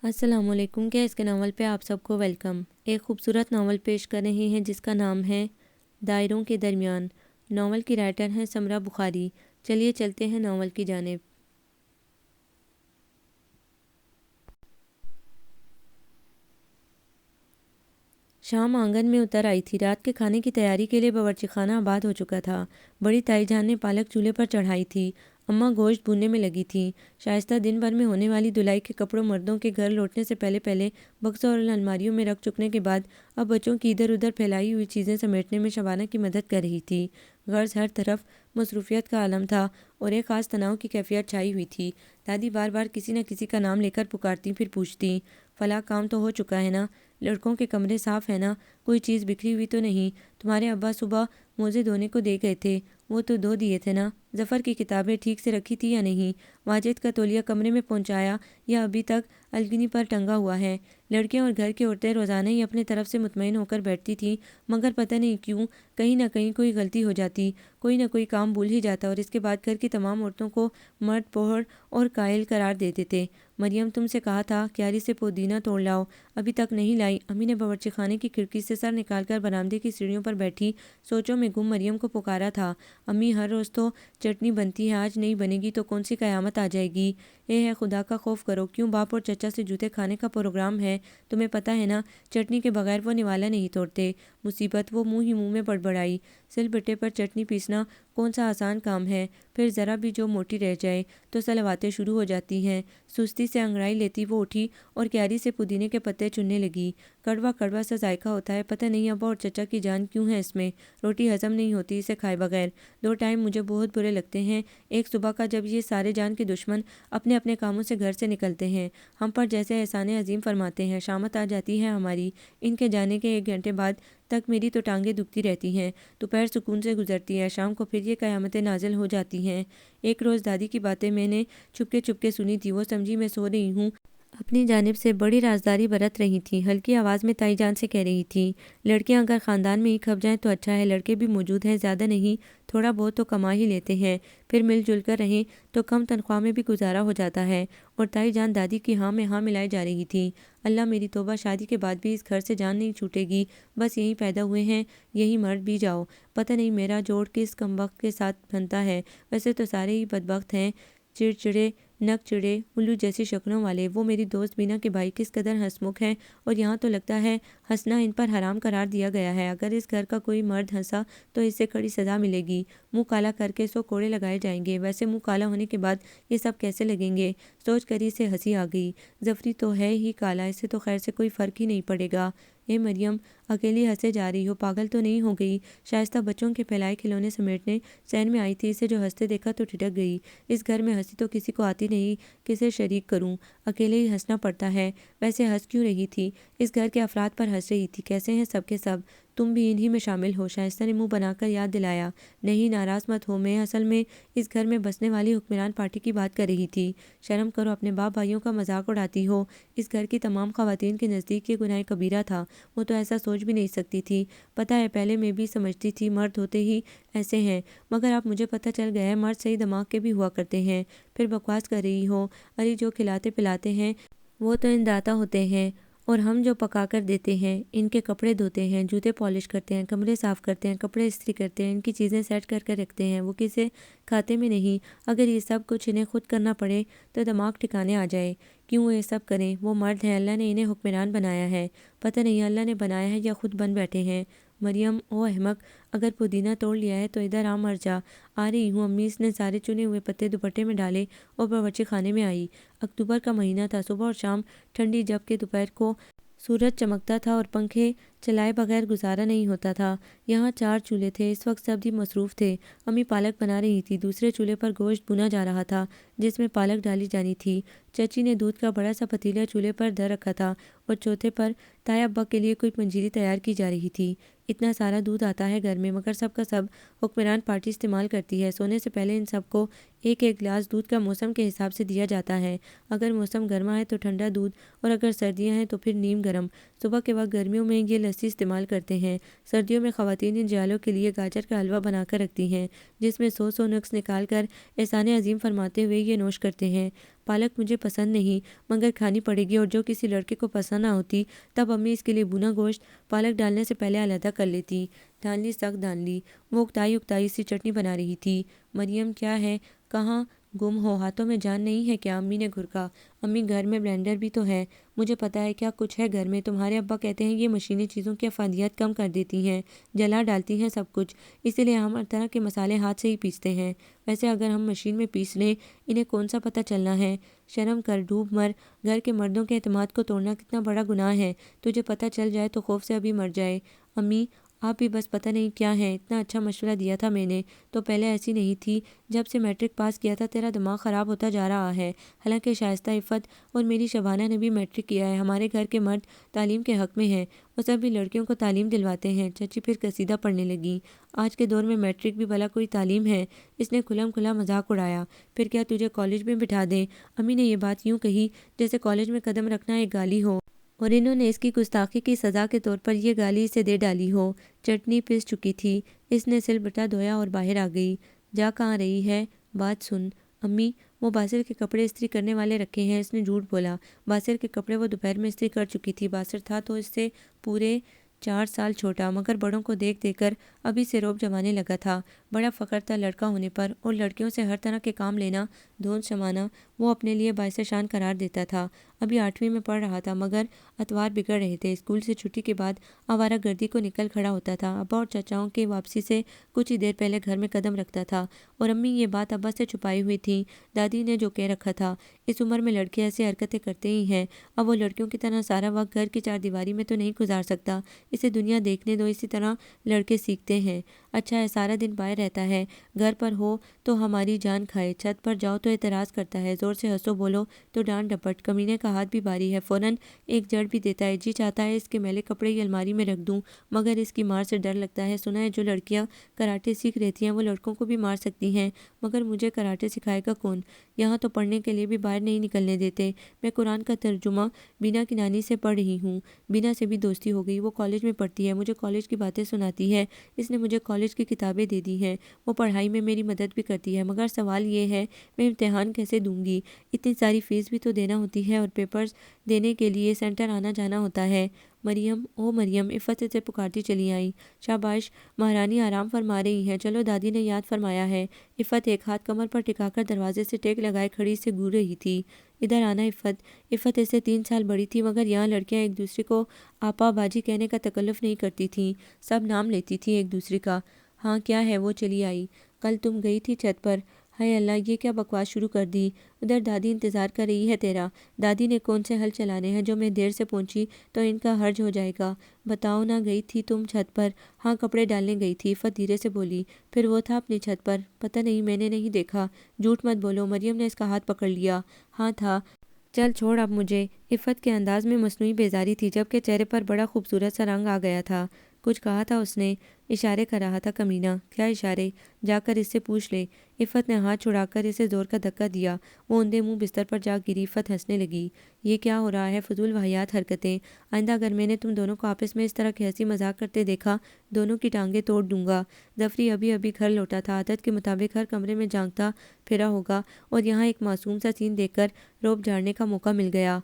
السلام علیکم۔ کیا اس کے ناول پہ آپ سب کو ویلکم۔ ایک خوبصورت ناول پیش کر رہے ہیں جس کا نام ہے دائروں کے درمیان۔ ناول کی رائٹر ہیں سمرہ بخاری۔ چلیے چلتے ہیں ناول کی جانب۔ شام آنگن میں اتر آئی تھی۔ رات کے کھانے کی تیاری کے لیے باورچی خانہ آباد ہو چکا تھا۔ بڑی تائی جان نے پالک چولہے پر چڑھائی تھی۔ اماں گوشت بھوننے میں لگی تھیں۔ شائستہ دن بھر میں ہونے والی دھلائی کے کپڑوں مردوں کے گھر لوٹنے سے پہلے پہلے بکسوں اور الماریوں میں رکھ چکنے کے بعد اب بچوں کی ادھر ادھر پھیلائی ہوئی چیزیں سمیٹنے میں شبانہ کی مدد کر رہی تھی۔ غرض ہر طرف مصروفیت کا عالم تھا اور ایک خاص تناؤ کی کیفیت چھائی ہوئی تھی۔ دادی بار بار کسی نہ کسی کا نام لے کر پکارتی، پھر پوچھتی، فلاں کام تو ہو چکا ہے نا؟ لڑکوں کے کمرے صاف ہیں نا؟ کوئی چیز بکھری ہوئی تو نہیں؟ تمہارے ابا صبح موزے دھونے کو دے گئے تھے، وہ تو دھو دیے تھے نا؟ ظفر کی کتابیں ٹھیک سے رکھی تھی یا نہیں؟ واجد کا تولیہ کمرے میں پہنچایا یا ابھی تک الگنی پر ٹنگا ہوا ہے؟ لڑکیاں اور گھر کی عورتیں روزانہ ہی اپنے طرف سے مطمئن ہو کر بیٹھتی تھیں، مگر پتہ نہیں کیوں کہیں نہ کہیں کوئی غلطی ہو جاتی، کوئی نہ کوئی کام بھول ہی جاتا اور اس کے بعد گھر کی تمام عورتوں کو مرد بوڑھ اور قائل قرار دیتے تھے۔ مریم، تم سے کہا تھا کیاری سے پودینہ توڑ لاؤ، ابھی تک نہیں لائی؟ امی نے باورچی خانے کی کھڑکی سے سر نکال کر برآمدے کی سیڑھیوں پر بیٹھی سوچوں میں گم مریم کو پکارا تھا۔ امی، ہر روز تو چٹنی بنتی ہے، آج نہیں بنے گی تو کون سی قیامت آ جائے گی؟ اے ہے خدا کا خوف کرو، کیوں باپ اور چچا سے جوتے کھانے کا پروگرام ہے؟ تمہیں پتہ ہے نا چٹنی کے بغیر وہ نوالا نہیں توڑتے۔ مصیبت! وہ منہ ہی منہ میں بڑبڑائی۔ سل بٹے پر چٹنی پیسنا کون سا آسان کام ہے؟ پھر ذرا بھی جو موٹی رہ جائے تو سلواتیں شروع ہو جاتی ہیں۔ سستی سے انگڑائی لیتی وہ اٹھی اور کیاری سے پودینے کے پتے چننے لگی۔ کڑوا کڑوا سا ذائقہ ہوتا ہے، پتہ نہیں ابا اور چچا کی جان کیوں ہے اس میں؟ روٹی ہضم نہیں ہوتی اسے کھائے بغیر۔ دو ٹائم مجھے بہت برے لگتے ہیں، ایک صبح کا جب یہ سارے جان کے دشمن اپنے اپنے کاموں سے گھر سے نکلتے ہیں، ہم پر جیسے احسان عظیم فرماتے ہیں، شامت آ جاتی ہے ہماری، ان کے جانے کے 1 گھنٹے بعد تک میری تو ٹانگیں دکھتی رہتی ہیں، دوپہر سکون سے گزرتی ہے، شام کو پھر یہ قیامتیں نازل ہو جاتی ہیں۔ ایک روز دادی کی باتیں میں نے چھپکے چھپکے سنی تھی، وہ سمجھی میں سو رہی ہوں، اپنی جانب سے بڑی رازداری برت رہی تھی، ہلکی آواز میں تائی جان سے کہہ رہی تھی، لڑکیاں اگر خاندان میں ہی کھپ جائیں تو اچھا ہے، لڑکے بھی موجود ہیں، زیادہ نہیں، تھوڑا بہت تو کما ہی لیتے ہیں، پھر مل جل کر رہیں تو کم تنخواہ میں بھی گزارا ہو جاتا ہے۔ اور تائی جان دادی کی ہاں میں ہاں ملائے جا رہی تھی۔ اللہ میری توبہ، شادی کے بعد بھی اس گھر سے جان نہیں چھوٹے گی، بس یہیں پیدا ہوئے ہیں، یہیں مر بھی جاؤ، پتہ نہیں میرا جوڑ کس کمبخت کے ساتھ بنتا ہے، ویسے تو سارے ہی بدبخت ہیں، چڑچڑے، نک چڑے، الو جیسی شکلوں والے۔ وہ میری دوست بینا کے بھائی کس قدر ہنس مکھ ہیں، اور یہاں تو لگتا ہے ہنسنا ان پر حرام قرار دیا گیا ہے، اگر اس گھر کا کوئی مرد ہنسا تو اسے کڑی سزا ملے گی، منہ کالا کر کے 100 کوڑے لگائے جائیں گے، ویسے منہ کالا ہونے کے بعد یہ سب کیسے لگیں گے؟ سوچ کر ہی سے ہنسی آ گئی، ظفری تو ہے ہی کالا، اسے تو خیر سے کوئی فرق ہی نہیں پڑے گا۔ اے مریم، اکیلی ہنسے جا رہی ہو، پاگل تو نہیں ہو گئی؟ شائستہ بچوں کے پھیلائے کھلونے سمیٹنے سین میں آئی تھی، اسے جو ہنستے دیکھا تو ٹھٹک گئی۔ اس گھر میں ہنسی تو کسی کو آتی نہیں، کسے شریک کروں، اکیلے ہی ہنسنا پڑتا ہے۔ ویسے ہنس کیوں رہی تھی؟ اس گھر کے افراد پر ہنس رہی تھی، کیسے ہیں سب کے سب؟ تم بھی انہی میں شامل ہو؟ شائستہ نے منہ بنا کر یاد دلایا۔ نہیں، ناراض مت ہو، میں اصل میں اس گھر میں بسنے والی حکمران پارٹی کی بات کر رہی تھی۔ شرم کرو، اپنے باپ بھائیوں کا مذاق اڑاتی ہو، اس گھر کی تمام خواتین کے نزدیک یہ گناہ کبیرہ تھا، وہ تو ایسا سوچ بھی نہیں سکتی تھی۔ پتہ ہے پہلے میں بھی سمجھتی تھی مرد ہوتے ہی ایسے ہیں، مگر اب مجھے پتہ چل گیا ہے مرد صحیح دماغ کے بھی ہوا کرتے ہیں۔ پھر بکواس کر رہی ہو؟ ارے جو کھلاتے پلاتے ہیں وہ تو انداتا ہوتے ہیں، اور ہم جو پکا کر دیتے ہیں، ان کے کپڑے دھوتے ہیں، جوتے پالش کرتے ہیں، کمرے صاف کرتے ہیں، کپڑے استری کرتے ہیں، ان کی چیزیں سیٹ کر کر رکھتے ہیں، وہ کسے کھاتے میں نہیں؟ اگر یہ سب کچھ انہیں خود کرنا پڑے تو دماغ ٹھکانے آ جائے، کیوں وہ یہ سب کریں؟ وہ مرد ہیں، اللہ نے انہیں حکمران بنایا ہے، پتہ نہیں اللہ نے بنایا ہے یا خود بن بیٹھے ہیں۔ مریم، او احمق، اگر پودینہ توڑ لیا ہے تو ادھر آ، مر جا۔ آ رہی ہوں امی۔ اس نے سارے چنے ہوئے پتے دوپٹے میں ڈالے اور باورچی خانے میں آئی۔ اکتوبر کا مہینہ تھا، صبح اور شام ٹھنڈی، جبکہ دوپہر کو سورج چمکتا تھا اور پنکھے چلائے بغیر گزارا نہیں ہوتا تھا۔ یہاں 4 چولہے تھے، اس وقت سب ہی مصروف تھے۔ امی پالک بنا رہی تھی، دوسرے چولہے پر گوشت بھونا جا رہا تھا جس میں پالک ڈالی جانی تھی۔ چچی نے دودھ کا بڑا سا پتیلا چولہے پر دھر رکھا تھا اور چوتھے پر تایا ابا کے لیے کوئی پنجیری تیار کی جا رہی تھی۔ اتنا سارا دودھ آتا ہے گھر میں، مگر سب کا سب حکمران پارٹی استعمال کرتی ہے۔ سونے سے پہلے ان سب کو ایک ایک گلاس دودھ کا موسم کے حساب سے دیا جاتا ہے، اگر موسم گرما ہے تو ٹھنڈا دودھ، اور اگر سردیاں ہیں تو پھر نیم گرم۔ صبح کے وقت گرمیوں میں یہ لسی استعمال کرتے ہیں، سردیوں میں خواتین ان جیالوں کے لیے گاجر کا حلوہ بنا کر رکھتی ہیں، جس میں 100 نقص نکال کر احسان عظیم فرماتے ہوئے یہ نوش کرتے ہیں۔ پالک مجھے پسند نہیں مگر کھانی پڑے گی، اور جو کسی لڑکے کو پسند نہ ہوتی تب امی اس کے لیے بھونا گوشت پالک ڈالنے سے پہلے علیحدہ کر لیتی۔ دھانلی سخت دھانلی، وہ اکتائی اکتائی سی چٹنی بنا رہی تھی۔ مریم کیا ہے، کہاں گم ہو، ہاتھوں میں جان نہیں ہے کیا؟ امی نے گھرکا۔ امی گھر میں بلینڈر بھی تو ہے، مجھے پتا ہے کیا کچھ ہے گھر میں، تمہارے ابا کہتے ہیں یہ مشینیں چیزوں کی افادیت کم کر دیتی ہیں، جلا ڈالتی ہیں سب کچھ، اسی لیے ہم ہر طرح کے مسالے ہاتھ سے ہی پیستے ہیں۔ ویسے اگر ہم مشین میں پیس لیں انہیں کون سا پتہ چلنا ہے، شرم کر ڈوب مر، گھر کے مردوں کے اعتماد کو توڑنا کتنا بڑا گناہ ہے، تجھے پتہ چل جائے تو خوف سے ابھی مر جائے۔ امی آپ بھی بس پتہ نہیں کیا ہے، اتنا اچھا مشورہ دیا تھا میں نے تو پہلے ایسی نہیں تھی، جب سے میٹرک پاس کیا تھا تیرا دماغ خراب ہوتا جا رہا ہے۔ حالانکہ شائستہ، عفت اور میری شبانہ نے بھی میٹرک کیا ہے، ہمارے گھر کے مرد تعلیم کے حق میں ہیں، وہ سب بھی لڑکیوں کو تعلیم دلواتے ہیں۔ چچی پھر قصیدہ پڑھنے لگی۔ آج کے دور میں میٹرک بھی بھلا کوئی تعلیم ہے؟ اس نے کھلم کھلا مذاق اڑایا۔ پھر کیا تجھے کالج میں بٹھا دیں؟ امی نے یہ بات یوں کہی جیسے کالج میں قدم رکھنا ایک گالی ہو، اور انہوں نے اس کی گستاخی کی سزا کے طور پر یہ گالی اسے دے ڈالی ہو۔ چٹنی پس چکی تھی، اس نے سل بٹا دھویا اور باہر آ گئی۔ جا کہاں رہی ہے؟ بات سن امی، وہ باسر کے کپڑے استری کرنے والے رکھے ہیں۔ اس نے جھوٹ بولا، باسر کے کپڑے وہ دوپہر میں استری کر چکی تھی۔ باسر تھا تو اس سے پورے 4 سال چھوٹا، مگر بڑوں کو دیکھ دیکھ کر ابھی سے روب جمانے لگا تھا۔ بڑا فخر تھا لڑکا ہونے پر، اور لڑکیوں سے ہر طرح کے کام لینا، دھون شمانا وہ اپنے لیے باعث شان قرار دیتا تھا۔ ابھی 8ویں میں پڑھ رہا تھا مگر اتوار بگڑ رہے تھے۔ اسکول سے چھٹی کے بعد آوارہ گردی کو نکل کھڑا ہوتا تھا۔ ابا اور چچاؤں کے واپسی سے کچھ ہی دیر پہلے گھر میں قدم رکھتا تھا، اور امی یہ بات ابا سے چھپائی ہوئی تھی۔ دادی نے جو کہہ رکھا تھا، اس عمر میں لڑکے ایسی حرکتیں کرتے ہی ہیں، اب وہ لڑکیوں کی طرح سارا وقت گھر کی 4 دیواری میں تو نہیں گزار سکتا، اسے دنیا دیکھنے دو، اسی طرح لڑکے سیکھتے ہیں۔ اچھا ہے سارا دن باہر رہتا ہے، گھر پر ہو تو ہماری جان کھائے، چھت پر جاؤ تو اعتراض کرتا ہے، زور سے ہنسو بولو تو ڈانٹ ڈپٹ، کمینے کا ہاتھ بھی بھاری ہے، فوراً ایک جڑ بھی دیتا ہے، جی چاہتا ہے اس کے میلے کپڑے ہی الماری میں رکھ دوں، مگر اس کی مار سے ڈر لگتا ہے۔ سنا ہے جو لڑکیاں کراٹے سیکھ رہتی ہیں وہ لڑکوں کو بھی مار سکتی ہیں، مگر مجھے کراٹے سکھائے گا کون؟ یہاں تو پڑھنے کے لیے بھی باہر نہیں نکلنے دیتے۔ میں قرآن کا ترجمہ بینا کی نانی سے پڑھ رہی ہوں، بینا سے بھی دوستی ہو گئی، وہ کالج میں پڑھتی ہے، مجھے کالج کی باتیں سناتی ہے، اس نے مجھے کالج کی کتابیں دے دی ہیں، وہ پڑھائی میں میری مدد بھی کرتی ہے، مگر سوال یہ ہے میں امتحان کیسے دوں گی؟ اتنی ساری فیس بھی تو دینا ہوتی ہے، اور پیپرز دینے کے لیے سینٹر آنا جانا ہوتا ہے۔ مریم، او مریم، عفت اسے پکارتی چلی آئی۔ شاباش مہارانی آرام فرما رہی ہیں، چلو دادی نے یاد فرمایا ہے۔ عفت ایک ہاتھ کمر پر ٹکا کر دروازے سے ٹیک لگائے کھڑی سے گور رہی تھی۔ ادھر آنا عفت۔ عفت اس سے 3 سال بڑی تھی، مگر یہاں لڑکیاں ایک دوسرے کو آپا باجی کہنے کا تکلف نہیں کرتی تھیں، سب نام لیتی تھیں ایک دوسرے کا۔ ہاں کیا ہے؟ وہ چلی آئی۔ کل تم گئی تھی چھت پر؟ ہائے اللہ، یہ کیا بکواس شروع کر دی؟ ادھر دادی انتظار کر رہی ہے تیرا۔ دادی نے کون سے ہل چلانے ہیں جو میں دیر سے پہنچی تو ان کا حرج ہو جائے گا؟ بتاؤ نہ، گئی تھی تم چھت پر؟ ہاں کپڑے ڈالنے گئی تھی، عفت دھیرے سے بولی۔ پھر وہ تھا اپنی چھت پر؟ پتہ نہیں، میں نے نہیں دیکھا۔ جھوٹ مت بولو، مریم نے اس کا ہاتھ پکڑ لیا۔ ہاں تھا۔ چل چھوڑ اب مجھے۔ عفت کے انداز میں مصنوعی بیزاری تھی، جبکہ چہرے پر بڑا خوبصورت سا رنگ آ گیا تھا۔ کچھ کہا تھا اس نے؟ اشارے کر رہا تھا کمینہ۔ کیا اشارے؟ جا کر اس سے پوچھ لے۔ عفت نے ہاتھ چھڑا کر اسے زور کا دھکا دیا، وہ اوندے منہ بستر پر جا گری۔ عفت ہنسنے لگی۔ یہ کیا ہو رہا ہے؟ فضول واہیات حرکتیں، آئندہ اگر میں نے تم دونوں کو آپس میں اس طرح کے ہنسی مذاق کرتے دیکھا، دونوں کی ٹانگیں توڑ دوں گا۔ ظفری ابھی ابھی گھر لوٹا تھا، عادت کے مطابق ہر کمرے میں جھانکتا پھرا ہوگا، اور یہاں ایک معصوم سا سین دیکھ کر روب جھاڑنے کا موقع مل گیا۔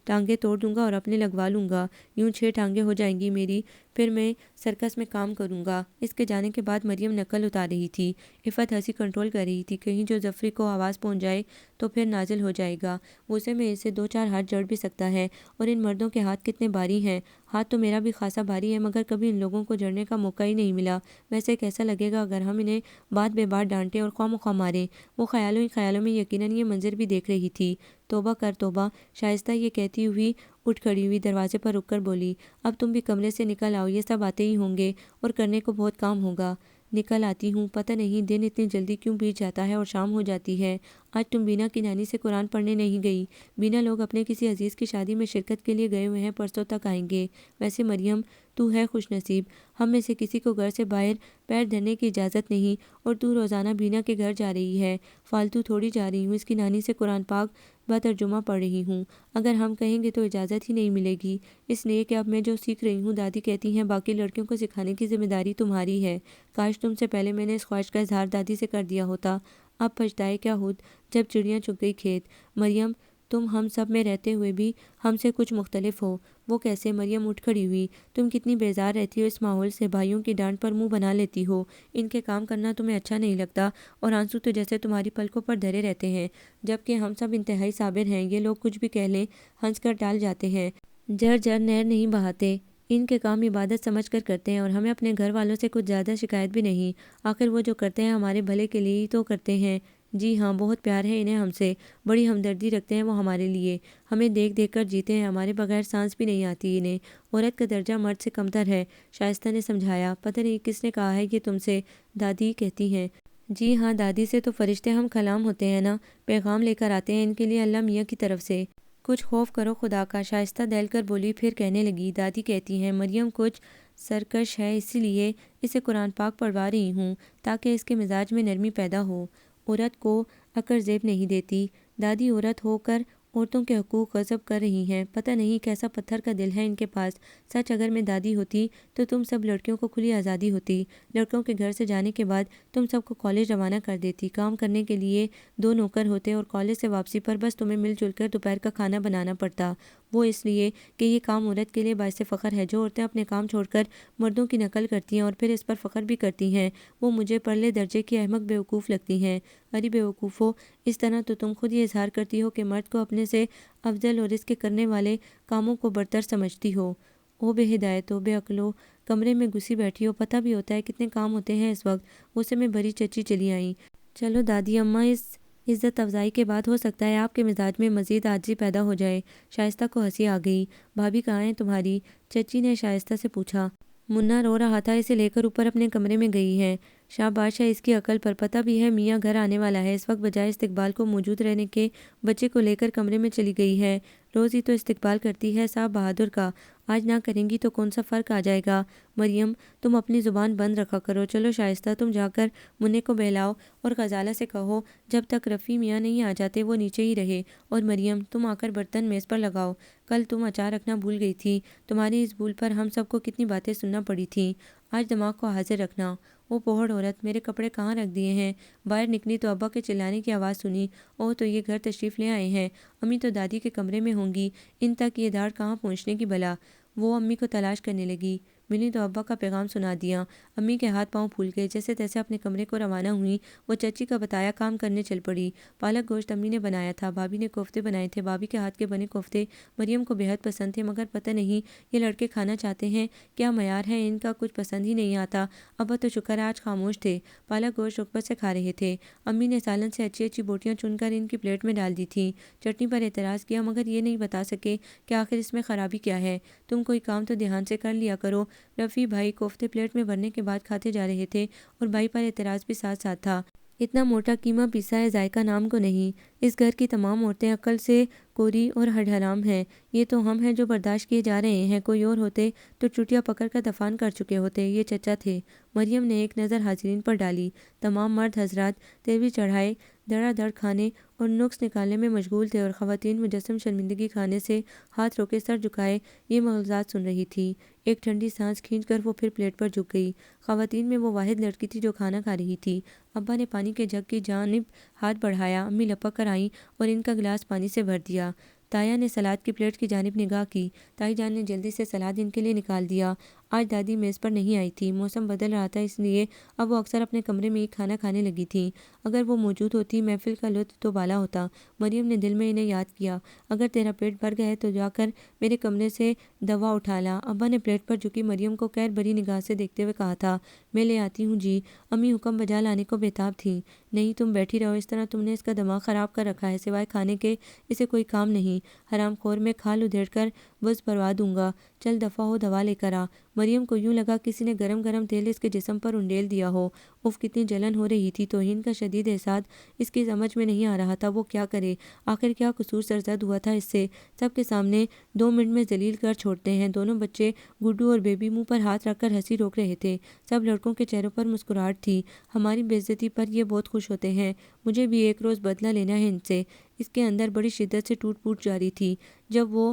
ٹانگیں توڑ دوں گا اور اپنے لگوا لوں گا، یوں 6 ٹانگیں ہو جائیں گی میری، پھر میں سرکس میں کام کروں گا۔ اس کے جانے کے بعد مریم نقل اتار رہی تھی، عفت ہنسی کنٹرول کر رہی تھی، کہیں جو ظفری کو آواز پہنچ جائے تو پھر نازل ہو جائے گا، غصے میں اسے 2 4 ہاتھ جڑ بھی سکتا ہے، اور ان مردوں کے ہاتھ کتنے بھاری ہیں۔ ہاتھ تو میرا بھی خاصا بھاری ہے، مگر کبھی ان لوگوں کو جڑنے کا موقع ہی نہیں ملا۔ ویسے کیسا لگے گا اگر ہم انہیں بات بے بات ڈانٹیں اور خواہ مخواہ ماریں؟ وہ خیالوں ہی خیالوں میں یقیناً یہ منظر بھی دیکھ رہی تھی۔ توبہ کر توبہ، شائستہ یہ کہتی ہوئی اٹھ کھڑی ہوئی، دروازے پر رک کر بولی، اب تم بھی کمرے سے نکل آؤ، یہ سب آتے ہی ہوں گے اور کرنے کو بہت کام ہوگا۔ نکل آتی ہوں، پتہ نہیں دن اتنی جلدی کیوں بیت جاتا ہے اور شام ہو جاتی ہے۔ آج تم بینا کی نانی سے قرآن پڑھنے نہیں گئی؟ بینا لوگ اپنے کسی عزیز کی شادی میں شرکت کے لیے گئے ہوئے ہیں، پرسوں تک آئیں گے۔ ویسے مریم تو ہے خوش نصیب، ہم میں سے کسی کو گھر سے باہر پیر دھرنے کی اجازت نہیں، اور تو روزانہ بینا کے گھر جا رہی ہے۔ فالتو تھوڑی جا رہی ہوں، اس کی نانی سے قرآن پاک بترجمہ پڑھ رہی ہوں، اگر ہم کہیں گے تو اجازت ہی نہیں ملے گی، اس لیے کہ اب میں جو سیکھ رہی ہوں دادی کہتی ہیں باقی لڑکیوں کو سکھانے کی ذمہ داری تمہاری ہے۔ کاش تم سے پہلے میں نے اس خواہش کا اظہار دادی سے کر دیا ہوتا، اب پچھتائے کیا خود جب چڑیاں چگ گئی کھیت۔ مریم تم ہم سب میں رہتے ہوئے بھی ہم سے کچھ مختلف ہو۔ وہ کیسے؟ مریم اٹھ کھڑی ہوئی۔ تم کتنی بیزار رہتی ہو اس ماحول سے، بھائیوں کی ڈانٹ پر منہ بنا لیتی ہو، ان کے کام کرنا تمہیں اچھا نہیں لگتا، اور آنسو تو جیسے تمہاری پلکوں پر دھرے رہتے ہیں، جبکہ ہم سب انتہائی صابر ہیں، یہ لوگ کچھ بھی کہہ لیں ہنس کر ٹال جاتے ہیں، جھر جھر نہر نہیں بہاتے، ان کے کام عبادت سمجھ کر کرتے ہیں، اور ہمیں اپنے گھر والوں سے کچھ زیادہ شکایت بھی نہیں، آخر وہ جو کرتے ہیں ہمارے بھلے کے لیے ہی تو کرتے ہیں۔ جی ہاں، بہت پیار ہے انہیں ہم سے، بڑی ہمدردی رکھتے ہیں وہ ہمارے لیے، ہمیں دیکھ دیکھ کر جیتے ہیں، ہمارے بغیر سانس بھی نہیں آتی انہیں، عورت کا درجہ مرد سے کمتر ہے، شائستہ نے سمجھایا۔ پتہ نہیں کس نے کہا ہے یہ تم سے، دادی کہتی ہیں۔ جی ہاں، دادی سے تو فرشتے ہم کلام ہوتے ہیں نا، پیغام لے کر آتے ہیں ان کے لیے اللہ میاں کی طرف سے، کچھ خوف کرو خدا کا، شائستہ دہل کر بولی، پھر کہنے لگی، دادی کہتی ہیں مریم کچھ سرکش ہے، اسی لیے اسے قرآن پاک پڑھوا رہی ہوں تاکہ اس کے مزاج میں نرمی پیدا ہو، عورت کو عقر زیب نہیں دیتی، دادی عورت ہو کر عورتوں کے حقوق غصب کر رہی ہیں، پتہ نہیں کیسا پتھر کا دل ہے ان کے پاس، سچ اگر میں دادی ہوتی تو تم سب لڑکیوں کو کھلی آزادی ہوتی، لڑکوں کے گھر سے جانے کے بعد تم سب کو کالج روانہ کر دیتی، کام کرنے کے لیے 2 نوکر ہوتے اور کالج سے واپسی پر بس تمہیں مل جل کر دوپہر کا کھانا بنانا پڑتا، وہ اس لیے کہ یہ کام عورت کے لیے باعث فخر ہے، جو عورتیں اپنے کام چھوڑ کر مردوں کی نقل کرتی ہیں اور پھر اس پر فخر بھی کرتی ہیں، وہ مجھے پرلے درجے کی احمق بیوقوف لگتی ہیں۔ ارے بیوقوفو، اس طرح تو تم خود یہ اظہار کرتی ہو کہ مرد کو اپنے سے افضل اور اس کے کرنے والے کاموں کو برتر سمجھتی ہو۔ او بے ہدایتو، بے عقلو، کمرے میں گھسی بیٹھی ہو، پتہ بھی ہوتا ہے کتنے کام ہوتے ہیں اس وقت، غصے میں بھری چچی چلی آئیں۔ چلو دادی اماں، اس عزت افزائی کے بعد ہو سکتا ہے آپ کے مزاج میں مزید عاجزی پیدا ہو جائے۔ شائستہ کو ہنسی آ گئی۔ بھابھی کہاں ہیں تمہاری؟ چچی نے شائستہ سے پوچھا۔ منا رو رہا تھا، اسے لے کر اوپر اپنے کمرے میں گئی ہے۔ شاباش ہے اس کی عقل پر، پتہ بھی ہے میاں گھر آنے والا ہے، اس وقت بجائے استقبال کو موجود رہنے کے بچے کو لے کر کمرے میں چلی گئی ہے، روز ہی تو استقبال کرتی ہے صاحب بہادر کا، آج نہ کریں گی تو کون سا فرق آ جائے گا۔ مریم تم اپنی زبان بند رکھا کرو، چلو شائستہ تم جا کر منع کو بہلاؤ اور غزالہ سے کہو جب تک رفیع میاں نہیں آ جاتے وہ نیچے ہی رہے، اور مریم تم آ کر برتن میز پر لگاؤ، کل تم اچار رکھنا بھول گئی تھی، تمہاری اس بھول پر ہم سب کو کتنی باتیں سننا پڑی تھیں، آج دماغ کو حاضر رکھنا۔ وہ بوڑھ عورت، میرے کپڑے کہاں رکھ دیے ہیں؟ باہر نکلی تو ابا کے چلانے کی آواز سنی، اوہ تو یہ گھر تشریف لے آئے ہیں، امی تو دادی کے کمرے میں ہوں گی، ان تک یہ داڑھ کہاں پہنچنے کی بلا۔ وہ امی کو تلاش کرنے لگی، ملی تو ابا کا پیغام سنا دیا، امی کے ہاتھ پاؤں پھول گئے، جیسے تیسے اپنے کمرے کو روانہ ہوئی، وہ چچی کا بتایا کام کرنے چل پڑی۔ پالک گوشت امی نے بنایا تھا، بھابھی نے کوفتے بنائے تھے، بھابھی کے ہاتھ کے بنے کوفتے مریم کو بے حد پسند تھے، مگر پتہ نہیں یہ لڑکے کھانا چاہتے ہیں کیا معیار ہے ان کا، کچھ پسند ہی نہیں آتا۔ ابا تو شکر ہے آج خاموش تھے، پالک گوشت رغبت سے کھا رہے تھے، امی نے سالن سے اچھی اچھی بوٹیاں چن کر ان کی پلیٹ میں ڈال دی تھیں، چٹنی پر اعتراض کیا مگر یہ نہیں بتا سکے کہ آخر اس میں خرابی کیا ہے، تم کوئی کام تو دھیان سے کر لیا کرو۔ رفیع بھائی کوفتے پلیٹ میں بھرنے کے بعد کھاتے جا رہے تھے اور بھائی پر اعتراض بھی ساتھ ساتھ تھا، اتنا موٹا قیمہ پیسا ہے، ذائقہ نام کو نہیں، اس گھر کی تمام عورتیں عقل سے کوری اور ہڈ حرام ہیں، یہ تو ہم ہیں جو برداشت کیے جا رہے ہیں، کوئی اور ہوتے تو چٹیا پکڑ کر دفان کر چکے ہوتے، یہ چچا تھے۔ مریم نے ایک نظر حاضرین پر ڈالی، تمام مرد حضرات تیوی چڑھائے دھڑا دھڑ کھانے اور نکس نکالنے میں مشغول تھے، اور خواتین مجسم شرمندگی کھانے سے ہاتھ روکے سر جھکائے یہ ملحوظات سن رہی تھی۔ ایک ٹھنڈی سانس کھینچ کر وہ پھر پلیٹ پر جھک گئی، خواتین میں وہ واحد لڑکی تھی جو کھانا کھا رہی تھی۔ ابا نے پانی کے جگ کی جانب ہاتھ بڑھایا، امی لپک کر آئیں اور ان کا گلاس پانی سے بھر دیا، تایا نے سلاد کی پلیٹ کی جانب نگاہ کی، تائی جان نے جلدی سے سلاد ان کے لیے نکال دیا، آج دادی میز پر نہیں آئی تھی، موسم بدل رہا تھا اس لیے اب وہ اکثر اپنے کمرے میں ہی کھانا کھانے لگی تھیں، اگر وہ موجود ہوتی محفل کا لطف تو بالا ہوتا۔ مریم نے دل میں انہیں یاد کیا، اگر تیرا پیٹ بھر گیا ہے تو جا کر میرے کمرے سے دوا اٹھا لا۔ ابا نے پلیٹ پر جھکی مریم کو قہر بھری نگاہ سے دیکھتے ہوئے کہا تھا، میں لے آتی ہوں جی۔ امی حکم بجا لانے کو بےتاب تھیں، نہیں تم بیٹھی رہو، اس طرح تم نے اس کا دماغ خراب کر رکھا ہے، سوائے کھانے کے اسے کوئی کام نہیں، حرام خور، میں کھال ادھیڑ کر وز بھروا دوں گا، چل دفعہ ہو دوا لے کر آ۔ مریم کو یوں لگا کسی نے گرم گرم تیل اس کے جسم پر انڈیل دیا ہو، اف کتنی جلن ہو رہی تھی، توہین کا شدید احساس اس کی سمجھ میں نہیں آ رہا تھا، وہ کیا کرے، آخر کیا قصور سرزد ہوا تھا اس سے، سب کے سامنے 2 منٹ میں ذلیل کر چھوڑتے ہیں۔ دونوں بچے گڈو اور بیبی منہ پر ہاتھ رکھ کر ہنسی روک رہے تھے، سب لڑکوں کے چہروں پر مسکراہٹ تھی، ہماری بے عزتی پر یہ بہت خوش ہوتے ہیں، مجھے بھی ایک روز بدلہ لینا ہے ان سے۔ اس کے اندر بڑی شدت سے ٹوٹ پوٹ جاری تھی، جب وہ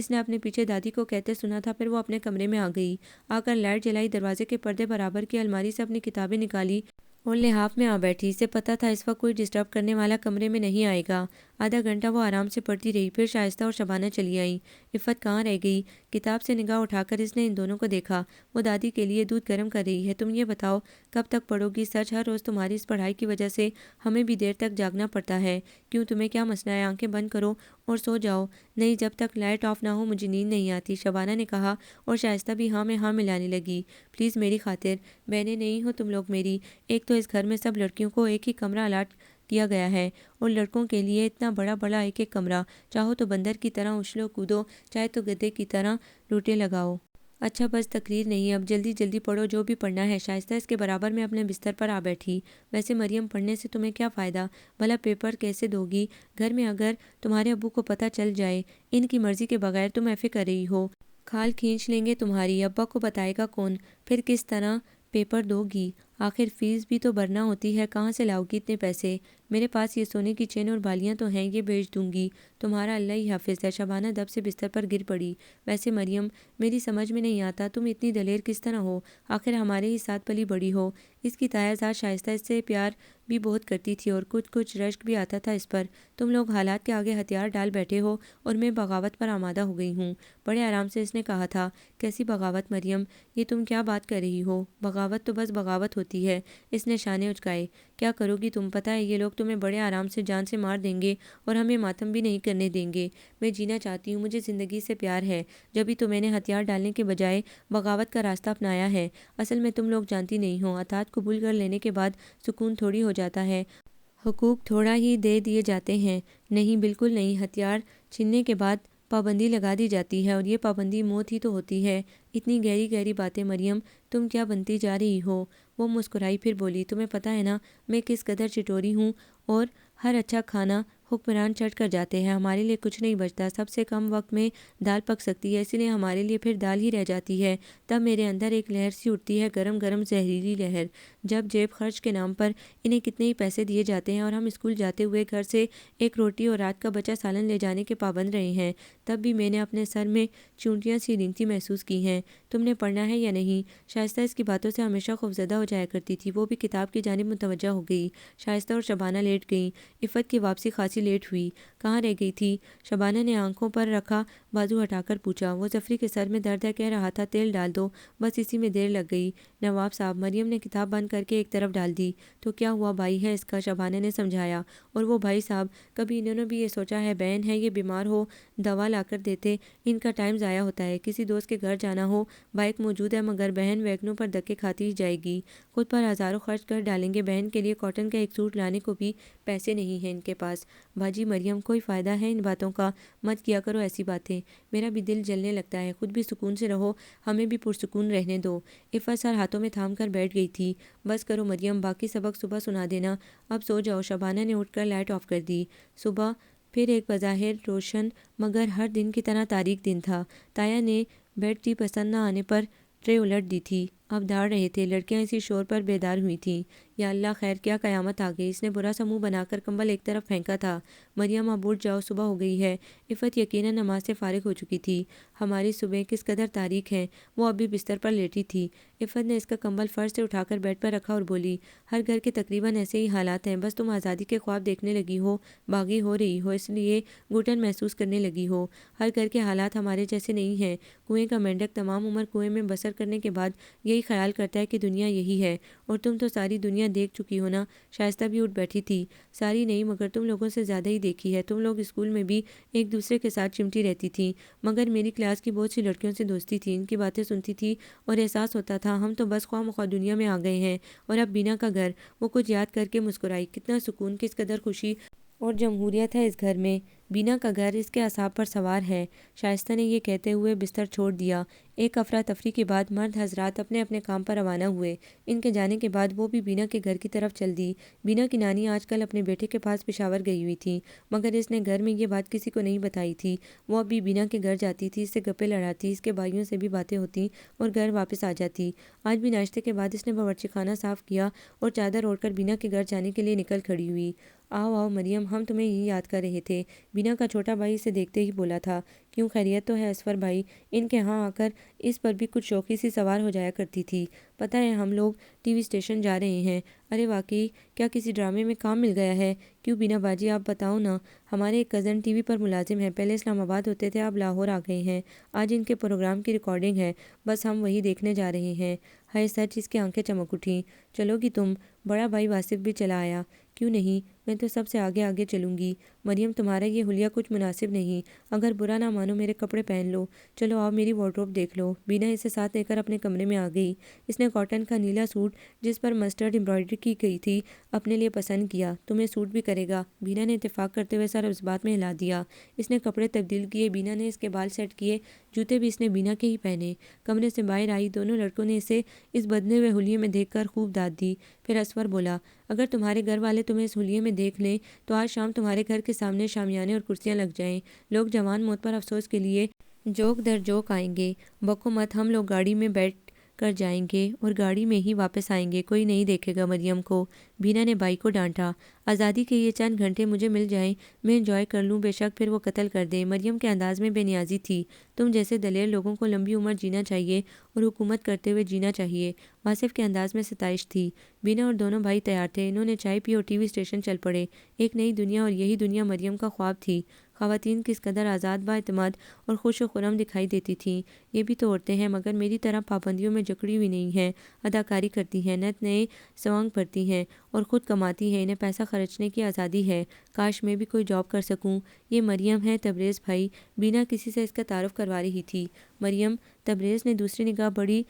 اس نے اپنے پیچھے دادی کو کہتے سنا تھا۔ پھر وہ اپنے کمرے میں آ گئی، آ کر لائٹ جلائی، دروازے کے پردے برابر کی الماری سے اپنی کتابیں نکالی اور لحاف میں آ بیٹھی۔ اسے پتہ تھا اس وقت کوئی ڈسٹرب کرنے والا کمرے میں نہیں آئے گا۔ آدھا گھنٹہ وہ آرام سے پڑھتی رہی، پھر شائستہ اور شبانہ چلی آئیں۔ عفت کہاں رہ گئی؟ کتاب سے نگاہ اٹھا کر اس نے ان دونوں کو دیکھا۔ وہ دادی کے لیے دودھ گرم کر رہی ہے۔ تم یہ بتاؤ کب تک پڑھو گی؟ سچ ہر روز تمہاری اس پڑھائی کی وجہ سے ہمیں بھی دیر تک جاگنا پڑتا ہے۔ کیوں، تمہیں کیا مسئلہ ہے؟ آنکھیں بند کرو اور سو جاؤ۔ نہیں، جب تک لائٹ آف نہ ہو مجھے نیند نہیں آتی، شبانہ نے کہا، اور شائستہ بھی ہاں میں ہاں ملانے لگی۔ پلیز میری خاطر، بہنیں نہیں ہو تم لوگ میری؟ ایک تو اس گھر میں سب لڑکیوں کو ایک ہی کمرہ الاٹ کیا گیا ہے اور لڑکوں کے لیے اتنا بڑا بڑا ایک ایک کمرہ۔ چاہو تو بندر کی طرح اچھلو کودو، چاہے تو گدھے کی طرح روٹے لگاؤ۔ اچھا بس تقریر نہیں، اب جلدی جلدی پڑھو جو بھی پڑھنا ہے۔ شائستہ اس کے برابر میں اپنے بستر پر آ بیٹھی۔ ویسے مریم، پڑھنے سے تمہیں کیا فائدہ؟ بھلا پیپر کیسے دو گی گھر میں اگر تمہارے ابو کو پتہ چل جائے؟ ان کی مرضی کے بغیر تم ایفے کر رہی ہو، کھال کھینچ لیں گے تمہاری، ابا کو بتائے گا کون؟ پھر کس طرح پیپر دو گی؟ آخر فیس بھی تو بھرنا ہوتی ہے، کہاں سے لاؤ گی اتنے پیسے؟ میرے پاس یہ سونے کی چین اور بالیاں تو ہیں، یہ بیچ دوں گی، تمہارا اللہ ہی حافظ ہے۔ شبانہ دب سے بستر پر گر پڑی۔ ویسے مریم، میری سمجھ میں نہیں آتا تم اتنی دلیر کس طرح ہو؟ آخر ہمارے ہی ساتھ پلی بڑی ہو۔ اس کی تایا زاد شائستہ اس سے پیار بھی بہت کرتی تھی اور کچھ رشک بھی آتا تھا اس پر۔ تم لوگ حالات کے آگے ہتھیار ڈال بیٹھے ہو اور میں بغاوت پر آمادہ ہو گئی ہوں۔ بڑے آرام سے اس نے کہا تھا۔ کیسی بغاوت مریم؟ یہ تم کیا بات کر رہی ہو؟ بغاوت تو بس بغاوت ہوتی ہے۔ اس نے شانے اچکائے۔ کیا کرو گی تم؟ پتہ ہے یہ لوگ تمہیں بڑے آرام سے جان سے مار دیں گے اور ہمیں ماتم بھی نہیں کرنے دیں گے۔ میں جینا چاہتی ہوں، مجھے زندگی سے پیار ہے، جبھی تو میں نے ہتھیار ڈالنے کے بجائے بغاوت کا راستہ اپنایا ہے۔ اصل میں تم لوگ جانتی نہیں ہو، اطاعت قبول کر لینے کے بعد سکون تھوڑی ہو جاتا ہے، حقوق تھوڑا ہی دے دیے جاتے ہیں۔ نہیں، بالکل نہیں، ہتھیار چھیننے کے بعد پابندی لگا دی جاتی ہے اور یہ پابندی موت ہی تو ہوتی ہے۔ اتنی گہری گہری باتیں مریم، تم کیا بنتی جا رہی ہو؟ وہ مسکرائی، پھر بولی، تمہیں پتہ ہے نا میں کس قدر چٹوری ہوں، اور ہر اچھا کھانا حکمران چٹ کر جاتے ہیں، ہمارے لیے کچھ نہیں بچتا۔ سب سے کم وقت میں دال پک سکتی ہے، اسی لیے ہمارے لیے پھر دال ہی رہ جاتی ہے۔ تب میرے اندر ایک لہر سی اٹھتی ہے، گرم گرم زہریلی لہر۔ جب جیب خرچ کے نام پر انہیں کتنے ہی پیسے دیے جاتے ہیں اور ہم اسکول جاتے ہوئے گھر سے ایک روٹی اور رات کا بچا سالن لے جانے کے پابند رہے ہیں، تب بھی میں نے اپنے سر میں چونٹیاں سی رینگتی محسوس کی ہیں۔ تم نے پڑھنا ہے یا نہیں؟ شائستہ اس کی باتوں سے ہمیشہ خوفزدہ ہو جایا کرتی تھی۔ وہ بھی کتاب کی جانب متوجہ ہو گئی۔ شائستہ اور شبانہ لیٹ گئیں۔ عفت کی واپسی خاصی لیٹ ہوئی۔ کہاں رہ گئی تھی؟ شبانہ نے آنکھوں پر رکھا بازو ہٹا کر پوچھا۔ وہ ظفری کے سر میں درد ہے، کہہ رہا تھا تیل ڈال دو، بس اسی میں دیر لگ گئی۔ نواب صاحب، مریم نے کتاب بند کر کے ایک طرف ڈال دی۔ تو کیا ہوا، بھائی ہے اس کا، شبانہ نے سمجھایا۔ اور وہ بھائی صاحب، کبھی انہوں نے بھی یہ سوچا ہے بہن ہے، یہ بیمار ہو دوا لا کر دیتے، ان کا ٹائم ضائع ہوتا ہے۔ کسی دوست کے گھر جانا ہو، بائک موجود ہے مگر بہن ویگنوں پر دھکے کھاتی ہی جائے گی، خود پر ہزاروں خرچ کر ڈالیں گے، بہن کے لیے کاٹن کا ایک سوٹ لانے کو بھی پیسے نہیں ہیں ان کے پاس۔ باجی مریم، کوئی فائدہ ہے ان باتوں کا، مت کیا کرو ایسی باتیں، میرا بھی دل جلنے لگتا ہے، خود بھی سکون سے رہو، ہمیں بھی پرسکون رہنے دو۔ عفت سر ہاتھوں میں تھام کر بیٹھ گئی تھی۔ بس کرو مریم، باقی سبق صبح سنا دینا، اب سو جاؤ۔ شبانہ نے اٹھ کر لائٹ آف کر دی۔ صبح پھر ایک بظاہر روشن مگر ہر دن کی طرح تاریک دن تھا۔ تایا نے بیڈ ٹی پسند نہ آنے پر ٹرے الٹ دی تھی، اب دھاڑ رہے تھے، لڑکیاں اسی شور پر بیدار ہوئی تھیں۔ یا اللہ خیر، کیا قیامت آ گئی، اس نے برا سا منہ بنا کر کمبل ایک طرف پھینکا تھا۔ مریم اب اٹھ جاؤ، صبح ہو گئی ہے۔ عفت یقیناً نماز سے فارغ ہو چکی تھی۔ ہماری صبح کس قدر تاریک ہے، وہ اب بھی بستر پر لیٹی تھی۔ عفت نے اس کا کمبل فرش سے اٹھا کر بیڈ پر رکھا اور بولی، ہر گھر کے تقریباً ایسے ہی حالات ہیں، بس تم آزادی کے خواب دیکھنے لگی ہو، باغی ہو رہی ہو، اس لیے گھٹن محسوس کرنے لگی ہو۔ ہر گھر کے حالات ہمارے جیسے نہیں ہیں۔ کنویں کا مینڈک تمام عمر کنویں میں بسر کرنے کے بعد یہی خیال کرتا ہے کہ دنیا یہی ہے، اور تم تو ساری دنیا دیکھ چکی ہو نا۔ شائستہ بھی اٹھ بیٹھی تھی۔ ساری نہیں مگر تم لوگوں سے زیادہ ہی دیکھی ہے، تم لوگ اسکول میں بھی ایک دوسرے کے ساتھ چمٹی رہتی تھی، مگر میری کلاس کی بہت سی لڑکیوں سے دوستی تھی، ان کی باتیں سنتی تھی اور احساس ہوتا تھا ہم تو بس خواہ مخواہ دنیا میں آ گئے ہیں۔ اور اب بینا کا گھر، وہ کچھ یاد کر کے مسکرائی، کتنا سکون، کس قدر خوشی اور جمہوریت ہے اس گھر میں، بینا کا گھر اس کے اعصاب پر سوار ہے۔ شائستہ نے یہ کہتے ہوئے بستر چھوڑ دیا۔ ایک افراتفری کے بعد مرد حضرات اپنے اپنے کام پر روانہ ہوئے۔ ان کے جانے کے بعد وہ بھی بینا کے گھر کی طرف چل دی۔ بینا کی نانی آج کل اپنے بیٹے کے پاس پشاور گئی ہوئی تھی، مگر اس نے گھر میں یہ بات کسی کو نہیں بتائی تھی۔ وہ اب بھی بینا کے گھر جاتی تھی، اس سے گپے لڑاتی، اس کے بھائیوں سے بھی باتیں ہوتی اور گھر واپس آ جاتی۔ آج بھی ناشتے کے بعد اس نے باورچی خانہ صاف کیا اور چادر اوڑھ کر بینا کے گھر جانے کے لیے نکل کھڑی ہوئی۔ آؤ آؤ مریم، ہم تمہیں ہی یاد کر رہے تھے، بینا کا چھوٹا بھائی اسے دیکھتے ہی بولا تھا۔ کیوں خیریت تو ہے اسفر بھائی؟ ان کے ہاں آ کر اس پر بھی کچھ شوقی سی سوار ہو جایا کرتی تھی۔ پتہ ہے ہم لوگ ٹی وی اسٹیشن جا رہے ہیں۔ ارے واقعی؟ کیا کسی ڈرامے میں کام مل گیا ہے؟ کیوں بینا باجی آپ بتاؤ نا۔ ہمارے ایک کزن ٹی وی پر ملازم ہیں، پہلے اسلام آباد ہوتے تھے، اب لاہور آ گئے ہیں۔ آج ان کے پروگرام کی ریکارڈنگ ہے، بس ہم وہی دیکھنے جا رہے ہیں۔ ہائے سچ! اس کی آنکھیں چمک اٹھیں۔ چلو گی تم؟ بڑا بھائی واصف بھی چلا آیا۔ کیوں نہیں، میں تو سب سے آگے آگے چلوں گی۔ مریم تمہارا یہ حلیہ کچھ مناسب نہیں، اگر برا نہ مانو میرے کپڑے پہن لو۔ چلو آؤ میری وارڈروب دیکھ لو۔ بینا اسے ساتھ لے کر اپنے کمرے میں آ گئی۔ اس نے کاٹن کا نیلا سوٹ جس پر مسٹرڈ امبرائڈری کی گئی تھی اپنے لیے پسند کیا۔ تمہیں سوٹ بھی کرے گا؟ بینا نے اتفاق کرتے ہوئے سر اس بات میں ہلا دیا۔ اس نے کپڑے تبدیل کیے، بینا نے اس کے بال سیٹ کیے، جوتے بھی اس نے بینا کے ہی پہنے۔ کمرے سے باہر آئی، دونوں لڑکوں نے اسے اس بدلے ہوئے حلیے میں دیکھ کر خوب داد دی۔ پھر اسفر بولا، اگر تمہارے گھر والے تمہیں اس حلیے میں دیکھ لیں تو آج شام تمہارے گھر کے سامنے شامیانے اور کرسیاں لگ جائیں۔ لوگ جوان موت پر افسوس کے لیے جوک در جوک آئیں گے۔ بکو مت، ہم لوگ گاڑی میں بیٹھ کر جائیں گے اور گاڑی میں ہی واپس آئیں گے، کوئی نہیں دیکھے گا مریم کو۔ بینا نے بھائی کو ڈانٹا۔ آزادی کے یہ چند گھنٹے مجھے مل جائیں، میں انجوائے کر لوں، بے شک پھر وہ قتل کر دے۔ مریم کے انداز میں بے نیازی تھی۔ تم جیسے دلیر لوگوں کو لمبی عمر جینا چاہیے اور حکومت کرتے ہوئے جینا چاہیے۔ واصف کے انداز میں ستائش تھی۔ بینا اور دونوں بھائی تیار تھے، انہوں نے چائے پی اور ٹی وی اسٹیشن چل پڑے۔ ایک نئی دنیا، اور یہی دنیا مریم کا خواب تھی۔ خواتین کس قدر آزاد، با اعتماد اور خوش و خرم دکھائی دیتی تھیں۔ یہ بھی تو عورتیں ہیں، مگر میری طرح پابندیوں میں جکڑی ہوئی نہیں ہیں۔ اداکاری کرتی ہیں، نت نئے سوانگ پڑھتی ہیں اور خود کماتی ہیں، انہیں پیسہ خرچنے کی آزادی ہے۔ کاش میں بھی کوئی جاب کر سکوں۔ یہ مریم ہے، تبریز بھائی۔ بینا کسی سے اس کا تعارف کروا رہی تھی۔ مریم؟ تبریز نے دوسری نگاہ بڑی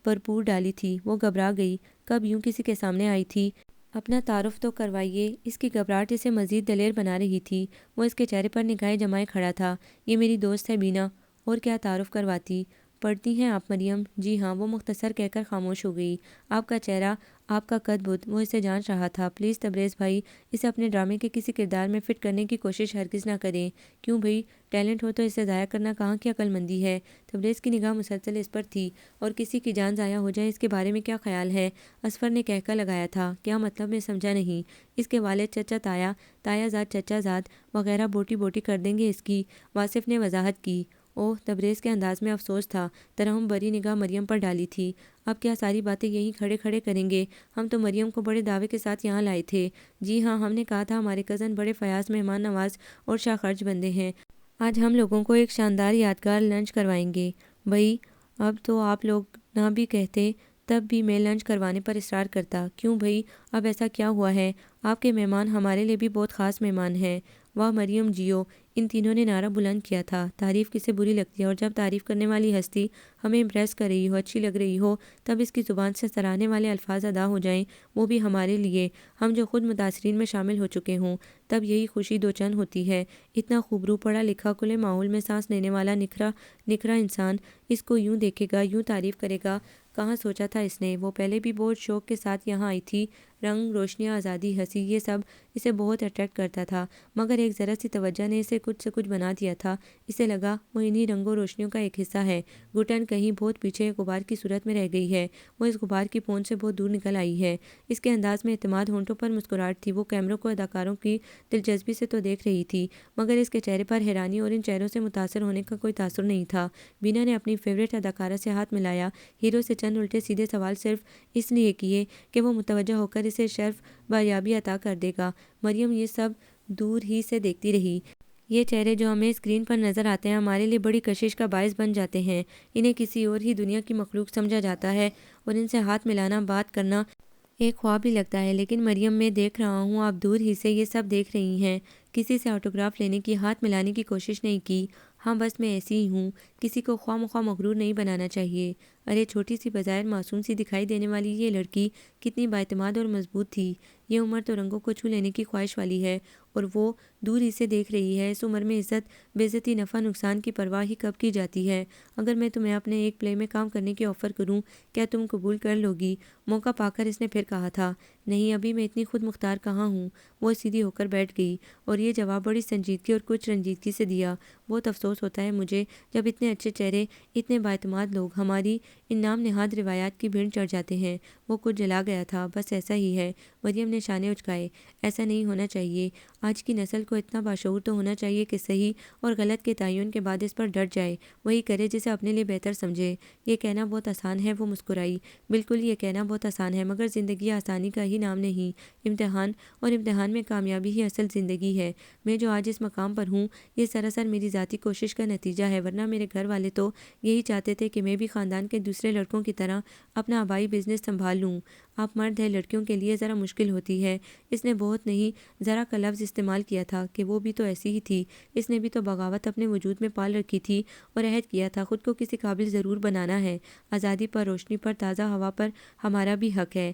بھرپور ڈالی تھی۔ وہ گھبرا گئی۔ کب یوں کسی کے سامنے آئی تھی؟ اپنا تعارف تو کروائیے۔ اس کی گھبراہٹ اسے مزید دلیر بنا رہی تھی۔ وہ اس کے چہرے پر نگاہیں جمائے کھڑا تھا۔ یہ میری دوست ہے بینا۔ اور کیا تعارف کرواتی؟ پڑھتی ہیں آپ مریم؟ جی ہاں، وہ مختصر کہہ کر خاموش ہو گئی۔ آپ کا چہرہ، آپ کا قد بد، وہ اسے جانچ رہا تھا۔ پلیز تبریز بھائی، اسے اپنے ڈرامے کے کسی کردار میں فٹ کرنے کی کوشش ہرگز نہ کریں۔ کیوں بھائی؟ ٹیلنٹ ہو تو اسے ضائع کرنا کہاں کی عقل مندی ہے؟ تبریز کی نگاہ مسلسل اس پر تھی۔ اور کسی کی جان ضائع ہو جائے اس کے بارے میں کیا خیال ہے؟ اسفر نے کہکا لگایا تھا۔ کیا مطلب؟ میں سمجھا نہیں۔ اس کے والد چچا تایا، تایا زاد، چچا زاد وغیرہ بوٹی بوٹی کر دیں گے اس کی۔ واصف نے وضاحت کی۔ اوہ! تبریز کے انداز میں افسوس تھا۔ ترحم بری نگاہ مریم پر ڈالی تھی۔ اب کیا ساری باتیں یہیں کھڑے کھڑے کریں گے؟ ہم تو مریم کو بڑے دعوے کے ساتھ یہاں لائے تھے۔ جی ہاں، ہم نے کہا تھا ہمارے کزن بڑے فیاض، مہمان نواز اور شاہ خرچ بندے ہیں۔ آج ہم لوگوں کو ایک شاندار یادگار لنچ کروائیں گے۔ بھائی اب تو آپ لوگ نہ بھی کہتے تب بھی میں لنچ کروانے پر اصرار کرتا۔ کیوں بھائی؟ اب ایسا کیا ہوا ہے؟ آپ کے مہمان ہمارے لیے بھی بہت خاص مہمان ہیں۔ واہ مریم جیو! ان تینوں نے نعرہ بلند کیا تھا۔ تعریف کسے بری لگتی ہے، اور جب تعریف کرنے والی ہستی ہمیں امپریس کر رہی ہو، اچھی لگ رہی ہو، تب اس کی زبان سے سراہنے والے الفاظ ادا ہو جائیں، وہ بھی ہمارے لیے، ہم جو خود متاثرین میں شامل ہو چکے ہوں، تب یہی خوشی دو چند ہوتی ہے۔ اتنا خوبرو، پڑھا لکھا، کھلے ماحول میں سانس لینے والا نکھرا انسان اس کو یوں دیکھے گا، یوں تعریف کرے گا، کہاں سوچا تھا اس نے؟ وہ پہلے بھی بہت شوق کے ساتھ یہاں آئی تھی۔ رنگ، روشنیاں، آزادی، ہنسی، یہ سب اسے بہت اٹریکٹ کرتا تھا، مگر ایک ذرا سی توجہ نے اسے کچھ سے کچھ بنا دیا تھا۔ اسے لگا وہ انہی رنگوں روشنیوں کا ایک حصہ ہے۔ گھٹن کہیں بہت پیچھے غبار کی صورت میں رہ گئی ہے، وہ اس غبار کی پہنچ سے بہت دور نکل آئی ہے۔ اس کے انداز میں اعتماد، ہونٹوں پر مسکراہٹ تھی۔ وہ کیمروں کو اداکاروں کی دلچسپی سے تو دیکھ رہی تھی، مگر اس کے چہرے پر حیرانی اور ان چہروں سے متاثر ہونے کا کوئی تاثر نہیں تھا۔ بینا نے اپنی فیورٹ اداکارہ سے ہاتھ ملایا۔ ہیرو سے چند الٹے سیدھے سوال صرف اس لیے کیے کہ وہ متوجہ ہو کر اسے شرف باریابی عطا کر دے گا۔ مریم یہ سب دور ہی سے دیکھتی رہی۔ یہ چہرے جو ہمیں اسکرین پر نظر آتے ہیں ہمارے لیے بڑی کشش کا باعث بن جاتے ہیں۔ انہیں کسی اور ہی دنیا کی مخلوق سمجھا جاتا ہے اور ان سے ہاتھ ملانا، بات کرنا ایک خواب ہی لگتا ہے۔ لیکن مریم، میں دیکھ رہا ہوں آپ دور ہی سے یہ سب دیکھ رہی ہیں۔ کسی سے آٹوگراف لینے کی، ہاتھ ملانے کی کوشش نہیں کی۔ ہاں بس میں ایسی ہی ہوں، کسی کو خواہ مخواہ مغرور نہیں بنانا چاہیے۔ ارے چھوٹی سی، بظاہر معصوم سی دکھائی دینے والی یہ لڑکی کتنی بااعتماد اور مضبوط تھی۔ یہ عمر تو رنگوں کو چھو لینے کی خواہش والی ہے، اور وہ دور ہی سے دیکھ رہی ہے۔ اس عمر میں عزت، بے عزتی، نفع نقصان کی پرواہ ہی کب کی جاتی ہے؟ اگر میں تمہیں اپنے ایک پلے میں کام کرنے کی آفر کروں، کیا تم قبول کر لو گی؟ موقع پا کر اس نے پھر کہا تھا۔ نہیں، ابھی میں اتنی خود مختار کہاں ہوں۔ وہ سیدھی ہو کر بیٹھ گئی اور یہ جواب بڑی سنجیدگی اور کچھ رنجیدگی سے دیا۔ بہت افسوس ہوتا ہے مجھے جب اتنے اچھے چہرے، اتنے بااعتماد لوگ ہماری ان نام نہاد روایات کی بھیڑ چڑھ جاتے ہیں۔ وہ کچھ جلا گیا تھا، بس ایسا ہی ہے۔ مریم نے شانے اچکائے۔ ایسا نہیں ہونا چاہیے۔ آج کی نسل کو اتنا باشعور تو ہونا چاہیے کہ صحیح اور غلط کے تعین کے بعد اس پر ڈٹ جائے، وہی کرے جسے اپنے لیے بہتر سمجھے۔ یہ کہنا بہت آسان ہے، وہ مسکرائی۔ بالکل یہ کہنا بہت آسان ہے، مگر زندگی آسانی کا ہی نام نہیں۔ امتحان، اور امتحان میں کامیابی ہی اصل زندگی ہے۔ میں جو آج اس مقام پر ہوں، یہ سراسر میری ذاتی کوشش کا نتیجہ ہے، ورنہ میرے گھر والے تو یہی چاہتے تھے کہ میں بھی خاندان کے دوسرے لڑکوں کی طرح اپنا آبائی بزنس سنبھال لوں۔ آپ مرد ہیں، لڑکیوں کے لیے ذرا مشکل ہوتی ہے۔ اس نے بہت نہیں ذرا کا لفظ استعمال کیا تھا کہ وہ بھی تو ایسی ہی تھی۔ اس نے بھی تو بغاوت اپنے وجود میں پال رکھی تھی اور عہد کیا تھا خود کو کسی قابل ضرور بنانا ہے۔ آزادی پر، روشنی پر، تازہ ہوا پر ہمارا بھی حق ہے۔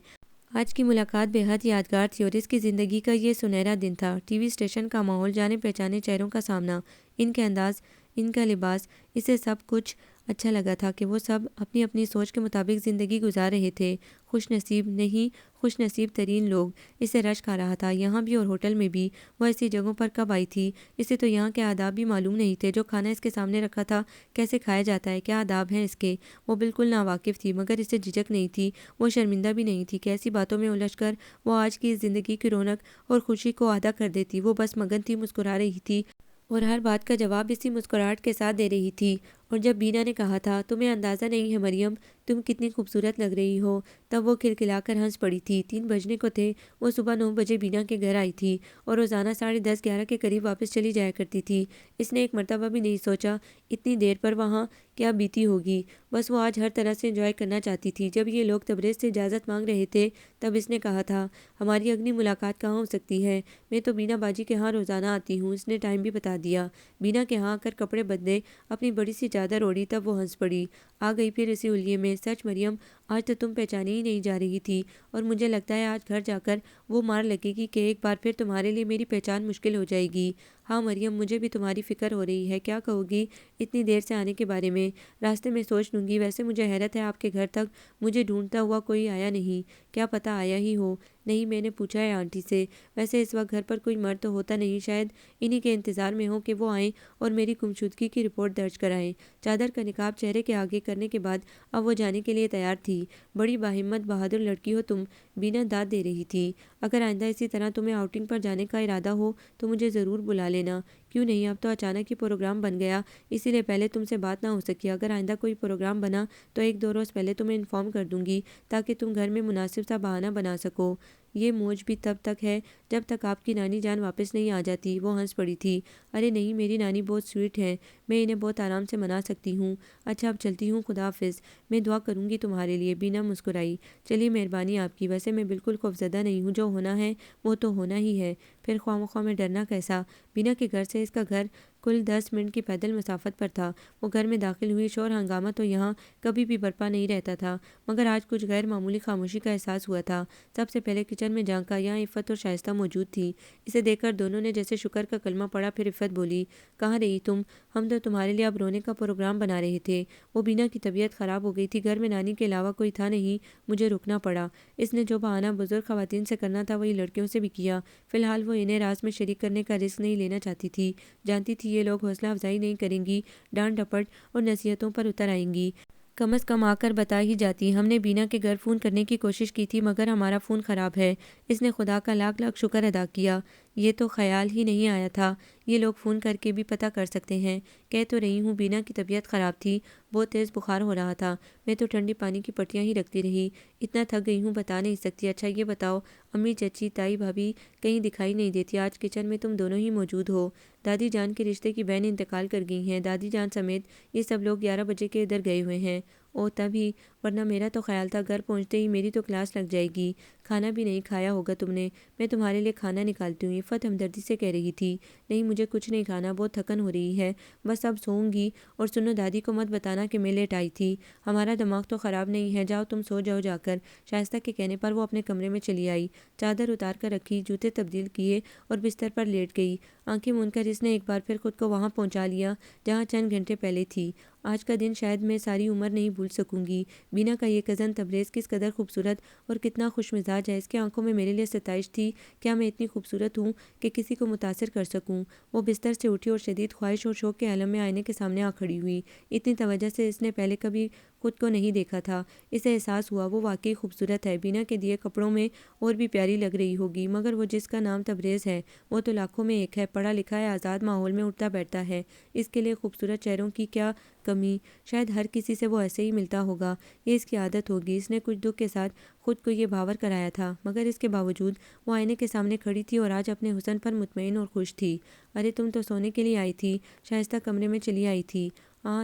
آج کی ملاقات بے حد یادگار تھی اور اس کی زندگی کا یہ سنہرا دن تھا۔ ٹی وی اسٹیشن کا ماحول، جانے پہچانے چہروں کا سامنا، ان کے انداز، ان کا لباس، اسے سب کچھ اچھا لگا تھا کہ وہ سب اپنی اپنی سوچ کے مطابق زندگی گزار رہے تھے۔ خوش نصیب نہیں، خوش نصیب ترین لوگ۔ اسے رشک آ رہا تھا، یہاں بھی اور ہوٹل میں بھی۔ وہ ایسی جگہوں پر کب آئی تھی؟ اسے تو یہاں کے آداب بھی معلوم نہیں تھے۔ جو کھانا اس کے سامنے رکھا تھا کیسے کھایا جاتا ہے، کیا آداب ہیں اس کے، وہ بالکل ناواقف تھی، مگر اسے جھجک نہیں تھی، وہ شرمندہ بھی نہیں تھی کہ ایسی باتوں میں الجھ کر وہ آج کی زندگی کی رونق اور خوشی کو آدھا کر دیتی۔ وہ بس مگن تھی، مسکرا رہی تھی اور ہر بات کا جواب اسی مسکراہٹ کے ساتھ دے رہی تھی۔ اور جب بینا نے کہا تھا تمہیں اندازہ نہیں ہے مریم، تم کتنی خوبصورت لگ رہی ہو، تب وہ کھلکھلا کر ہنس پڑی تھی۔ 3 بجنے کو تھے، وہ صبح 9 بجے بینا کے گھر آئی تھی اور روزانہ 10:30 11 کے قریب واپس چلی جایا کرتی تھی۔ اس نے ایک مرتبہ بھی نہیں سوچا اتنی دیر پر وہاں کیا بیتی ہوگی، بس وہ آج ہر طرح سے انجوائے کرنا چاہتی تھی۔ جب یہ لوگ تبریز سے اجازت مانگ رہے تھے تب اس نے کہا تھا ہماری اگلی ملاقات کہاں ہو سکتی ہے؟ میں تو بینا باجی کے ہاں روزانہ آتی ہوں۔ اس نے ٹائم بھی بتا دیا۔ بینا کے ہاں آ کر کپڑے بدلے، اپنی بڑی سی چادر اوڑھی، تب وہ ہنس پڑی۔ آ گئی پھر اسی حلیے میں، سچ مریم آج تو تم پہچانی ہی نہیں جا رہی تھی، اور مجھے لگتا ہے آج گھر جا کر وہ مار لگے گی کہ ایک بار پھر تمہارے لیے میری پہچان مشکل ہو جائے گی۔ ہاں مریم، مجھے بھی تمہاری فکر ہو رہی ہے۔ کیا کہو گی اتنی دیر سے آنے کے بارے میں؟ راستے میں سوچ لوں گی۔ ویسے مجھے حیرت ہے آپ کے گھر تک مجھے ڈھونڈتا ہوا کوئی آیا نہیں۔ کیا پتہ آیا ہی ہو۔ نہیں، میں نے پوچھا ہے آنٹی سے۔ ویسے اس وقت گھر پر کوئی مرد تو ہوتا نہیں، شاید انہی کے انتظار میں ہوں کہ وہ آئیں اور میری گمشدگی کی رپورٹ درج کرائیں۔ چادر کا نقاب چہرے کے آگے کرنے کے بعد اب وہ جانے کے لیے تیار تھی۔ بڑی باہمت بہادر لڑکی ہو تم، بینا داد دے رہی تھی۔ اگر آئندہ اسی طرح تمہیں آؤٹنگ پر جانے کا ارادہ ہو تو مجھے ضرور بلا لینا۔ کیوں نہیں، اب تو اچانک ہی پروگرام بن گیا، اسی لیے پہلے تم سے بات نہ ہو سکی۔ اگر آئندہ کوئی پروگرام بنا تو 1-2 روز پہلے تمہیں انفارم کر دوں گی تاکہ تم گھر میں مناسب سا بہانہ بنا سکو۔ یہ موج بھی تب تک ہے جب تک آپ کی نانی جان واپس نہیں آ جاتی۔ وہ ہنس پڑی تھی۔ ارے نہیں، میری نانی بہت سویٹ ہیں، میں انہیں بہت آرام سے منا سکتی ہوں۔ اچھا اب چلتی ہوں، خدا حافظ۔ میں دعا کروں گی تمہارے لیے۔ بینا مسکرائی۔ چلیے، مہربانی آپ کی۔ ویسے میں بالکل خوفزدہ نہیں ہوں، جو ہونا ہے وہ تو ہونا ہی ہے، پھر خواہ مخواہ میں ڈرنا کیسا؟ بینا کے گھر سے اس کا گھر کل 10 منٹ کی پیدل مسافت پر تھا۔ وہ گھر میں داخل ہوئی، شور ہنگامہ تو یہاں کبھی بھی برپا نہیں رہتا تھا، مگر آج کچھ غیر معمولی خاموشی کا احساس ہوا تھا۔ سب سے پہلے کچن میں جھانکا، یہاں عفت اور شائستہ موجود تھی۔ اسے دیکھ کر دونوں نے جیسے شکر کا کلمہ پڑھا۔ پھر عفت بولی، کہاں رہی تم؟ ہم تو تمہارے لیے اب رونے کا پروگرام بنا رہے تھے۔ وہ بینا کی طبیعت خراب ہو گئی تھی، گھر میں نانی کے علاوہ کوئی تھا نہیں، مجھے رکنا پڑا۔ اس نے جو بہانہ بزرگ خواتین سے کرنا تھا وہی لڑکیوں سے بھی کیا۔ فی الحال وہ انہیں راز میں شریک کرنے کا رسک نہیں لینا چاہتی تھی، جانتی تھی یہ لوگ حوصلہ افزائی نہیں کریں گی، ڈانٹ ڈپٹ اور نصیحتوں پر اتر آئیں گی۔ کم از کم آ کر بتا ہی جاتی، ہم نے بینا کے گھر فون کرنے کی کوشش کی تھی مگر ہمارا فون خراب ہے۔ اس نے خدا کا لاکھ لاکھ شکر ادا کیا، یہ تو خیال ہی نہیں آیا تھا، یہ لوگ فون کر کے بھی پتہ کر سکتے ہیں۔ کہہ تو رہی ہوں بینا کی طبیعت خراب تھی، بہت تیز بخار ہو رہا تھا، میں تو ٹھنڈے پانی کی پٹیاں ہی رکھتی رہی، اتنا تھک گئی ہوں بتا نہیں سکتی۔ اچھا یہ بتاؤ، امی، چچی، تائی، بھابھی کہیں دکھائی نہیں دیتی، آج کچن میں تم دونوں ہی موجود ہو۔ دادی جان کے رشتے کی بہن انتقال کر گئی ہیں، دادی جان سمیت یہ سب لوگ 11 بجے کے ادھر گئے ہوئے ہیں۔ او تبھی، ورنہ میرا تو خیال تھا گھر پہنچتے ہی میری تو کلاس لگ جائے گی۔ کھانا بھی نہیں کھایا ہوگا تم نے، میں تمہارے لیے کھانا نکالتی ہوں، عفت ہمدردی سے کہہ رہی تھی۔ نہیں، مجھے کچھ نہیں کھانا، بہت تھکن ہو رہی ہے، بس اب سوؤں گی۔ اور سنو، دادی کو مت بتانا کہ میں لیٹ آئی تھی، ہمارا دماغ تو خراب نہیں ہے، جاؤ تم سو جاؤ جا کر۔ شائستہ کے کہنے پر وہ اپنے کمرے میں چلی آئی، چادر اتار کر رکھی، جوتے تبدیل کیے اور بستر پر لیٹ گئی۔ آنکھیں موند کر اس نے ایک بار پھر خود کو وہاں پہنچا لیا جہاں چند گھنٹے پہلے تھی۔ آج کا دن شاید میں ساری عمر نہیں بھول سکوں گی۔ بینا کا یہ کزن تبریز کس قدر خوبصورت اور کتنا خوش مزاج ہے، اس کی آنکھوں میں میرے لیے ستائش تھی۔ کیا میں اتنی خوبصورت ہوں کہ کسی کو متاثر کر سکوں؟ وہ بستر سے اٹھی اور شدید خواہش اور شوق کے عالم میں آئینے کے سامنے آ کھڑی ہوئی۔ اتنی توجہ سے اس نے پہلے کبھی خود کو نہیں دیکھا تھا۔ اسے احساس ہوا وہ واقعی خوبصورت ہے، بینا کے دیے کپڑوں میں اور بھی پیاری لگ رہی ہوگی، مگر وہ جس کا نام تبریز ہے وہ تو لاکھوں میں ایک ہے، پڑھا لکھا ہے، آزاد ماحول میں اٹھتا بیٹھتا ہے، اس کے لیے خوبصورت چہروں کی کیا کمی؟ شاید ہر کسی سے وہ ایسے ہی ملتا ہوگا، یہ اس کی عادت ہوگی۔ اس نے کچھ دکھ کے ساتھ خود کو یہ باور کرایا تھا، مگر اس کے باوجود وہ آئینے کے سامنے کھڑی تھی اور آج اپنے حسن پر مطمئن اور خوش تھی۔ ارے تم تو سونے کے لیے آئی تھی، شائستہ کمرے میں چلی آئی تھی۔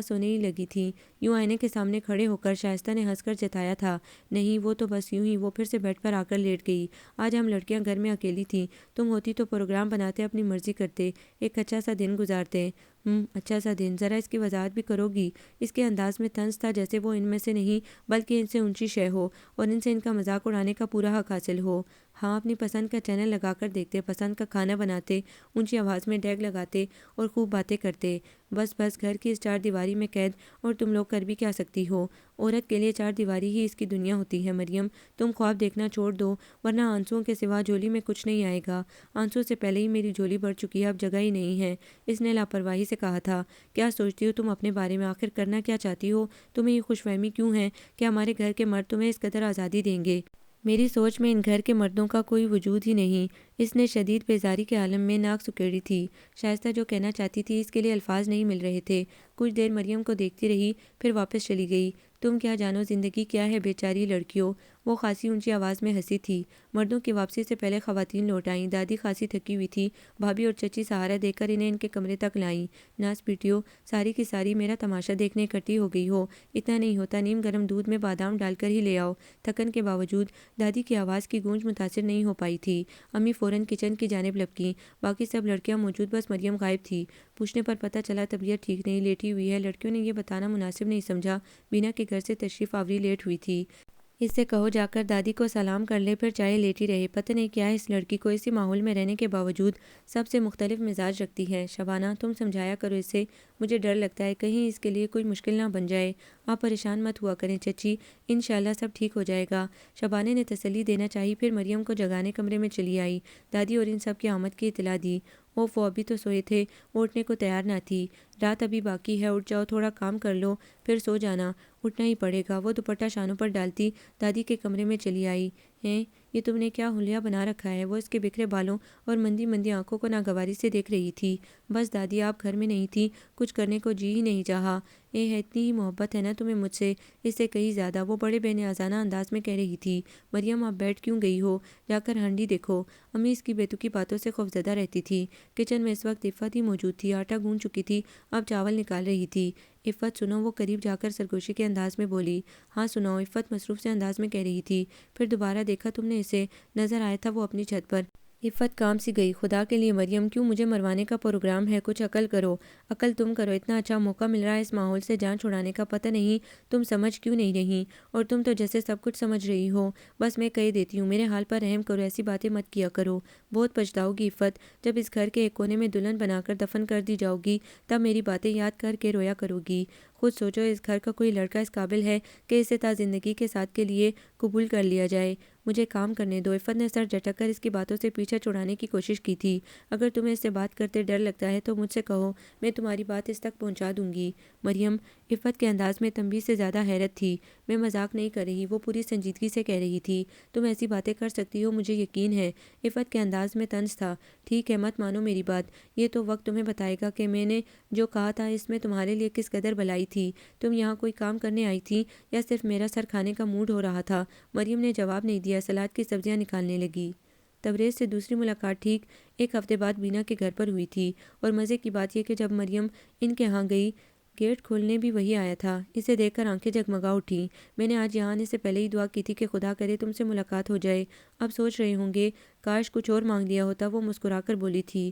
سونے ہی لگی تھی۔ یوں آئینے کے سامنے کھڑے ہو کر شائستہ نے ہنس کر جتایا تھا۔ نہیں، وہ تو بس یوں ہی۔ وہ پھر سے بیڈ پر آ کر لیٹ گئی۔ آج ہم لڑکیاں گھر میں اکیلی تھیں، تم ہوتی تو پروگرام بناتے، اپنی مرضی کرتے، ایک اچھا سا دن گزارتے۔ اچھا سا دن، ذرا اس کی وضاحت بھی کرو گی؟ اس کے انداز میں طنز تھا جیسے وہ ان میں سے نہیں بلکہ ان سے اونچی شے ہو اور ان سے ان کا مذاق اڑانے کا پورا حق حاصل ہو۔ ہاں، اپنی پسند کا چینل لگا کر دیکھتے، پسند کا کھانا بناتے، اونچی آواز میں ڈیگ لگاتے اور خوب باتیں کرتے۔ بس بس، گھر کی اس چار دیواری میں قید، اور تم لوگ کر بھی کیا سکتی ہو؟ عورت کے لیے چار دیواری ہی اس کی دنیا ہوتی ہے۔ مریم، تم خواب دیکھنا چھوڑ دو، ورنہ آنسوؤں کے سوا جھولی میں کچھ نہیں آئے گا۔ آنسو سے پہلے ہی میری جھولی بھر چکی ہے، اب جگہ ہی نہیں ہے۔ اس نے لاپرواہی سے کہا تھا۔ کیا سوچتی ہو تم اپنے بارے میں؟ آخر کرنا کیا چاہتی ہو؟ تمہیں یہ خوش فہمی کیوں ہے کہ ہمارے گھر کے مرد تمہیں اس قدر آزادی دیں گے؟ میری سوچ میں ان گھر کے مردوں کا کوئی وجود ہی نہیں۔ اس نے شدید بیزاری کے عالم میں ناک سکیڑی تھی۔ شائستہ جو کہنا چاہتی تھی اس کے لیے الفاظ نہیں مل رہے تھے۔ کچھ دیر مریم کو دیکھتی رہی، پھر واپس چلی گئی۔ تم کیا جانو زندگی کیا ہے بیچاری لڑکیوں؟ وہ خاصی اونچی آواز میں ہنسی تھی۔ مردوں کی واپسی سے پہلے خواتین لوٹ آئیں۔ دادی خاصی تھکی ہوئی تھی، بھابھی اور چچی سہارا دے کر انہیں ان کے کمرے تک لائیں۔ ناز بیٹیوں، ساری کی ساری میرا تماشا دیکھنے اکٹھی ہو گئی ہو۔ اتنا نہیں ہوتا، نیم گرم دودھ میں بادام ڈال کر ہی لے آؤ۔ تھکن کے باوجود دادی کی آواز کی گونج متاثر نہیں ہو پائی تھی۔ امی فوراً کچن کی جانب لپکیں۔ باقی سب لڑکیاں موجود، بس مریم غائب تھی۔ پوچھنے پر پتہ چلا طبیعت ٹھیک نہیں، لیٹی ہوئی ہے۔ لڑکیوں نے یہ بتانا مناسب نہیں سمجھا بینا کے گھر سے تشریف آوری لیٹ ہوئی تھی۔ اس سے کہو جا کر دادی کو سلام کر لے، پھر چاہے لیٹی رہے۔ پتہ نہیں کیا ہے اس لڑکی کو، اسی ماحول میں رہنے کے باوجود سب سے مختلف مزاج رکھتی ہے۔ شبانہ، تم سمجھایا کرو اسے، مجھے ڈر لگتا ہے کہیں اس کے لیے کوئی مشکل نہ بن جائے۔ آپ پریشان مت ہوا کریں چچی، انشاءاللہ سب ٹھیک ہو جائے گا۔ شبانہ نے تسلی دینا چاہی، پھر مریم کو جگانے کمرے میں چلی آئی۔ دادی اور ان سب کی آمد کی اطلاع دی۔ اوف، وہ ابھی تو سوئے تھے، وہ اٹھنے کو تیار نہ تھی۔ رات ابھی باقی ہے، اٹھ جاؤ، تھوڑا کام کر لو، پھر سو جانا۔ اٹھنا ہی پڑے گا۔ وہ دوپٹہ شانوں پر ڈالتی دادی کے کمرے میں چلی آئی۔ یہ تم نے کیا حلیہ بنا رکھا ہے؟ وہ اس کے بکھرے بالوں اور مندی مندی آنکھوں کو ناگواری سے دیکھ رہی تھی۔ بس دادی، آپ گھر میں نہیں تھی، کچھ کرنے کو جی ہی نہیں چاہا۔ اتنی ہی محبت ہے نا تمہیں مجھ سے؟ اس سے کہیں زیادہ، وہ بڑے بے نیازانہ انداز میں کہہ رہی تھی۔ مریم، آپ بیٹھ کیوں گئی ہو؟ جا کر ہانڈی دیکھو۔ امی اس کی بے تکی باتوں سے خوفزدہ رہتی تھی۔ کچن میں اس وقت عفت ہی موجود تھی، آٹا گوندھ چکی تھی، اب چاول نکال رہی تھی۔ عفت سنو، وہ قریب جا کر سرگوشی کے انداز میں بولی۔ ہاں سناؤ، عفت مصروف سے انداز میں کہہ رہی تھی۔ پھر دوبارہ دیکھا تم نے اسے؟ نظر آیا تھا وہ اپنی چھت پر۔ عفت کام سی گئی۔ خدا کے لیے مریم، کیوں مجھے مروانے کا پروگرام ہے؟ کچھ عقل کرو۔ عقل تم کرو، اتنا اچھا موقع مل رہا ہے اس ماحول سے جان چھڑانے کا، پتہ نہیں تم سمجھ کیوں نہیں رہی؟ اور تم تو جیسے سب کچھ سمجھ رہی ہو۔ بس میں کہہ دیتی ہوں، میرے حال پر رحم کرو، ایسی باتیں مت کیا کرو۔ بہت پچھتاؤ گی عفت، جب اس گھر کے ایک کونے میں دلہن بنا کر دفن کر دی جاؤ گی، تب میری باتیں یاد کر کے رویا کرو گی۔ خود سوچو، اس گھر کا کوئی لڑکا اس قابل ہے کہ اسے تا زندگی کے ساتھ کے لیے قبول کر لیا جائے؟ مجھے کام کرنے دو۔ عفت نے سر جھٹک کر اس کی باتوں سے پیچھا چھڑانے کی کوشش کی تھی۔ اگر تمہیں اس سے بات کرتے ڈر لگتا ہے تو مجھ سے کہو، میں تمہاری بات اس تک پہنچا دوں گی۔ مریم، عفت کے انداز میں تنبیہ سے زیادہ حیرت تھی۔ میں مذاق نہیں کر رہی، وہ پوری سنجیدگی سے کہہ رہی تھی۔ تم ایسی باتیں کر سکتی ہو، مجھے یقین ہے۔ عفت کے انداز میں طنز تھا۔ ٹھیک ہے، مت مانو میری بات، یہ تو وقت تمہیں بتائے گا کہ میں نے جو کہا تھا اس میں تمہارے لیے کس قدر بھلائی تھی۔ تم یہاں کوئی کام کرنے آئی تھی یا صرف میرا سر کھانے کا موڈ ہو رہا تھا؟ مریم نے جواب نہیں دیا، سلاد کی سبزیاں نکالنے لگی۔ تبریز سے دوسری ملاقات ٹھیک ایک ہفتے بعد بینا کے گھر پر ہوئی تھی، اور مزے کی بات یہ کہ جب مریم ان کے ہاں گئی، گیٹ کھولنے بھی وہی آیا تھا۔ اسے دیکھ کر آنکھیں جگمگا اٹھیں۔ میں نے آج یہاں آنے سے پہلے ہی دعا کی تھی کہ خدا کرے تم سے ملاقات ہو جائے۔ اب سوچ رہے ہوں گے کاش کچھ اور مانگ لیا ہوتا، وہ مسکرا کر بولی تھی۔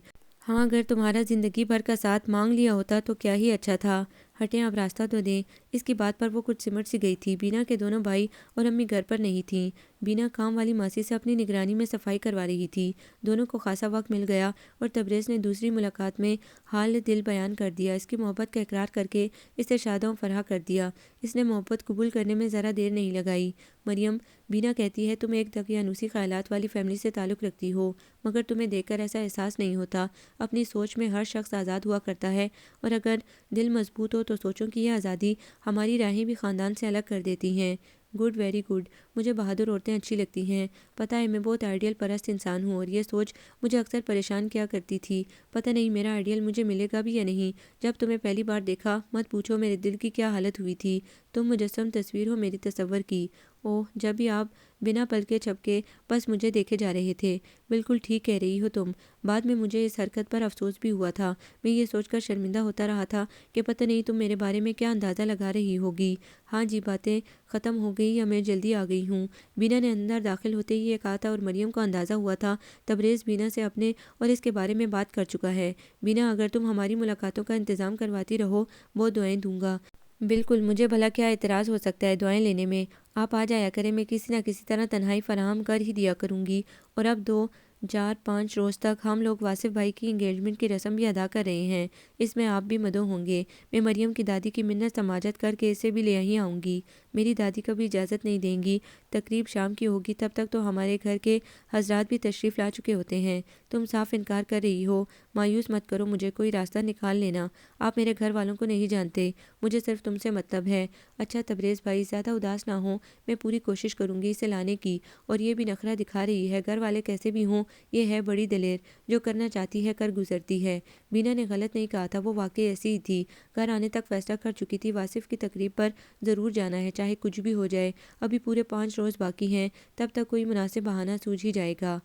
ہاں، اگر تمہارا زندگی بھر کا ساتھ مانگ لیا ہوتا تو کیا ہی اچھا تھا۔ ہٹیں، اب راستہ تو دیں۔ اس کی بات پر وہ کچھ سمٹ سی گئی تھی۔ بینا کے دونوں بھائی اور امی گھر پر نہیں تھیں۔ بینا کام والی ماسی سے اپنی نگرانی میں صفائی کروا رہی تھی۔ دونوں کو خاصا وقت مل گیا اور تبریز نے دوسری ملاقات میں حال دل بیان کر دیا، اس کی محبت کا اقرار کر کے اسے شاد و فرح کر دیا۔ اس نے محبت قبول کرنے میں ذرا دیر نہیں لگائی۔ مریم، بینا کہتی ہے تم ایک دقیانوسی خیالات والی فیملی سے تعلق رکھتی ہو، مگر تمہیں دیکھ کر ایسا احساس نہیں ہوتا۔ اپنی سوچ میں ہر شخص آزاد ہوا کرتا ہے، اور اگر دل مضبوط ہو ہو تو سوچوں کہ یہ آزادی ہماری راہیں بھی خاندان سے الگ کر دیتی ہیں۔ Good, very good. مجھے بہادر عورتیں اچھی لگتی ہیں۔ پتہ ہے میں بہت آئیڈیل پرست انسان ہوں اور یہ سوچ مجھے اکثر پریشان کیا کرتی تھی۔ پتہ نہیں میرا آئیڈیل مجھے ملے گا بھی یا نہیں۔ جب تمہیں پہلی بار دیکھا مت پوچھو میرے دل کی کیا حالت ہوئی تھی۔ تم مجسم تصویر ہو میری تصور کی۔ اوہ، جب بھی آپ بنا پلکے جھپکے بس مجھے دیکھے جا رہے تھے۔ بالکل ٹھیک کہہ رہی ہو تم۔ بعد میں مجھے اس حرکت پر افسوس بھی ہوا تھا۔ میں یہ سوچ کر شرمندہ ہوتا رہا تھا کہ پتہ نہیں تم میرے بارے میں کیا اندازہ لگا رہی ہوگی۔ ہاں جی، باتیں ختم ہو گئی یا میں جلدی آ گئی ہوں؟ بینا نے اندر داخل ہوتے ہی یہ کہا تھا اور مریم کو اندازہ ہوا تھا تبریز بینا سے اپنے اور اس کے بارے میں بات کر چکا ہے۔ بینا، اگر تم ہماری ملاقاتوں کا انتظام کرواتی رہو بہت دعائیں دوں گا۔ بالکل، مجھے بھلا کیا اعتراض ہو سکتا ہے دعائیں لینے میں۔ آپ آ جایا کریں، میں کسی نہ کسی طرح تنہائی فراہم کر ہی دیا کروں گی۔ اور اب 2 4 5 روز تک ہم لوگ واصف بھائی کی انگیجمنٹ کی رسم بھی ادا کر رہے ہیں۔ اس میں آپ بھی مدعو ہوں گے۔ میں مریم کی دادی کی منت سماجت کر کے اسے بھی لے ہی آؤں گی۔ میری دادی کبھی اجازت نہیں دیں گی۔ تقریب شام کی ہوگی، تب تک تو ہمارے گھر کے حضرات بھی تشریف لا چکے ہوتے ہیں۔ تم صاف انکار کر رہی ہو۔ مایوس مت کرو مجھے، کوئی راستہ نکال لینا۔ آپ میرے گھر والوں کو نہیں جانتے، مجھے صرف تم سے مطلب ہے۔ اچھا تبریز بھائی، زیادہ اداس نہ ہوں، میں پوری کوشش کروں گی اسے لانے کی۔ اور یہ بھی نخرہ دکھا رہی ہے، گھر والے کیسے بھی ہوں یہ ہے بڑی دلیر، جو کرنا چاہتی ہے کر گزرتی ہے۔ بینا نے غلط نہیں کہا تھا، وہ واقعی ایسی ہی تھی۔ گھر آنے تک فیصلہ کر چکی تھی واصف کی تقریب پر ضرور جانا ہے، چاہے کچھ بھی ہو جائے۔ ابھی پورے 5 روز باقی ہیں، تب تک کوئی مناسب بہانہ سوجھ ہی جائے گا۔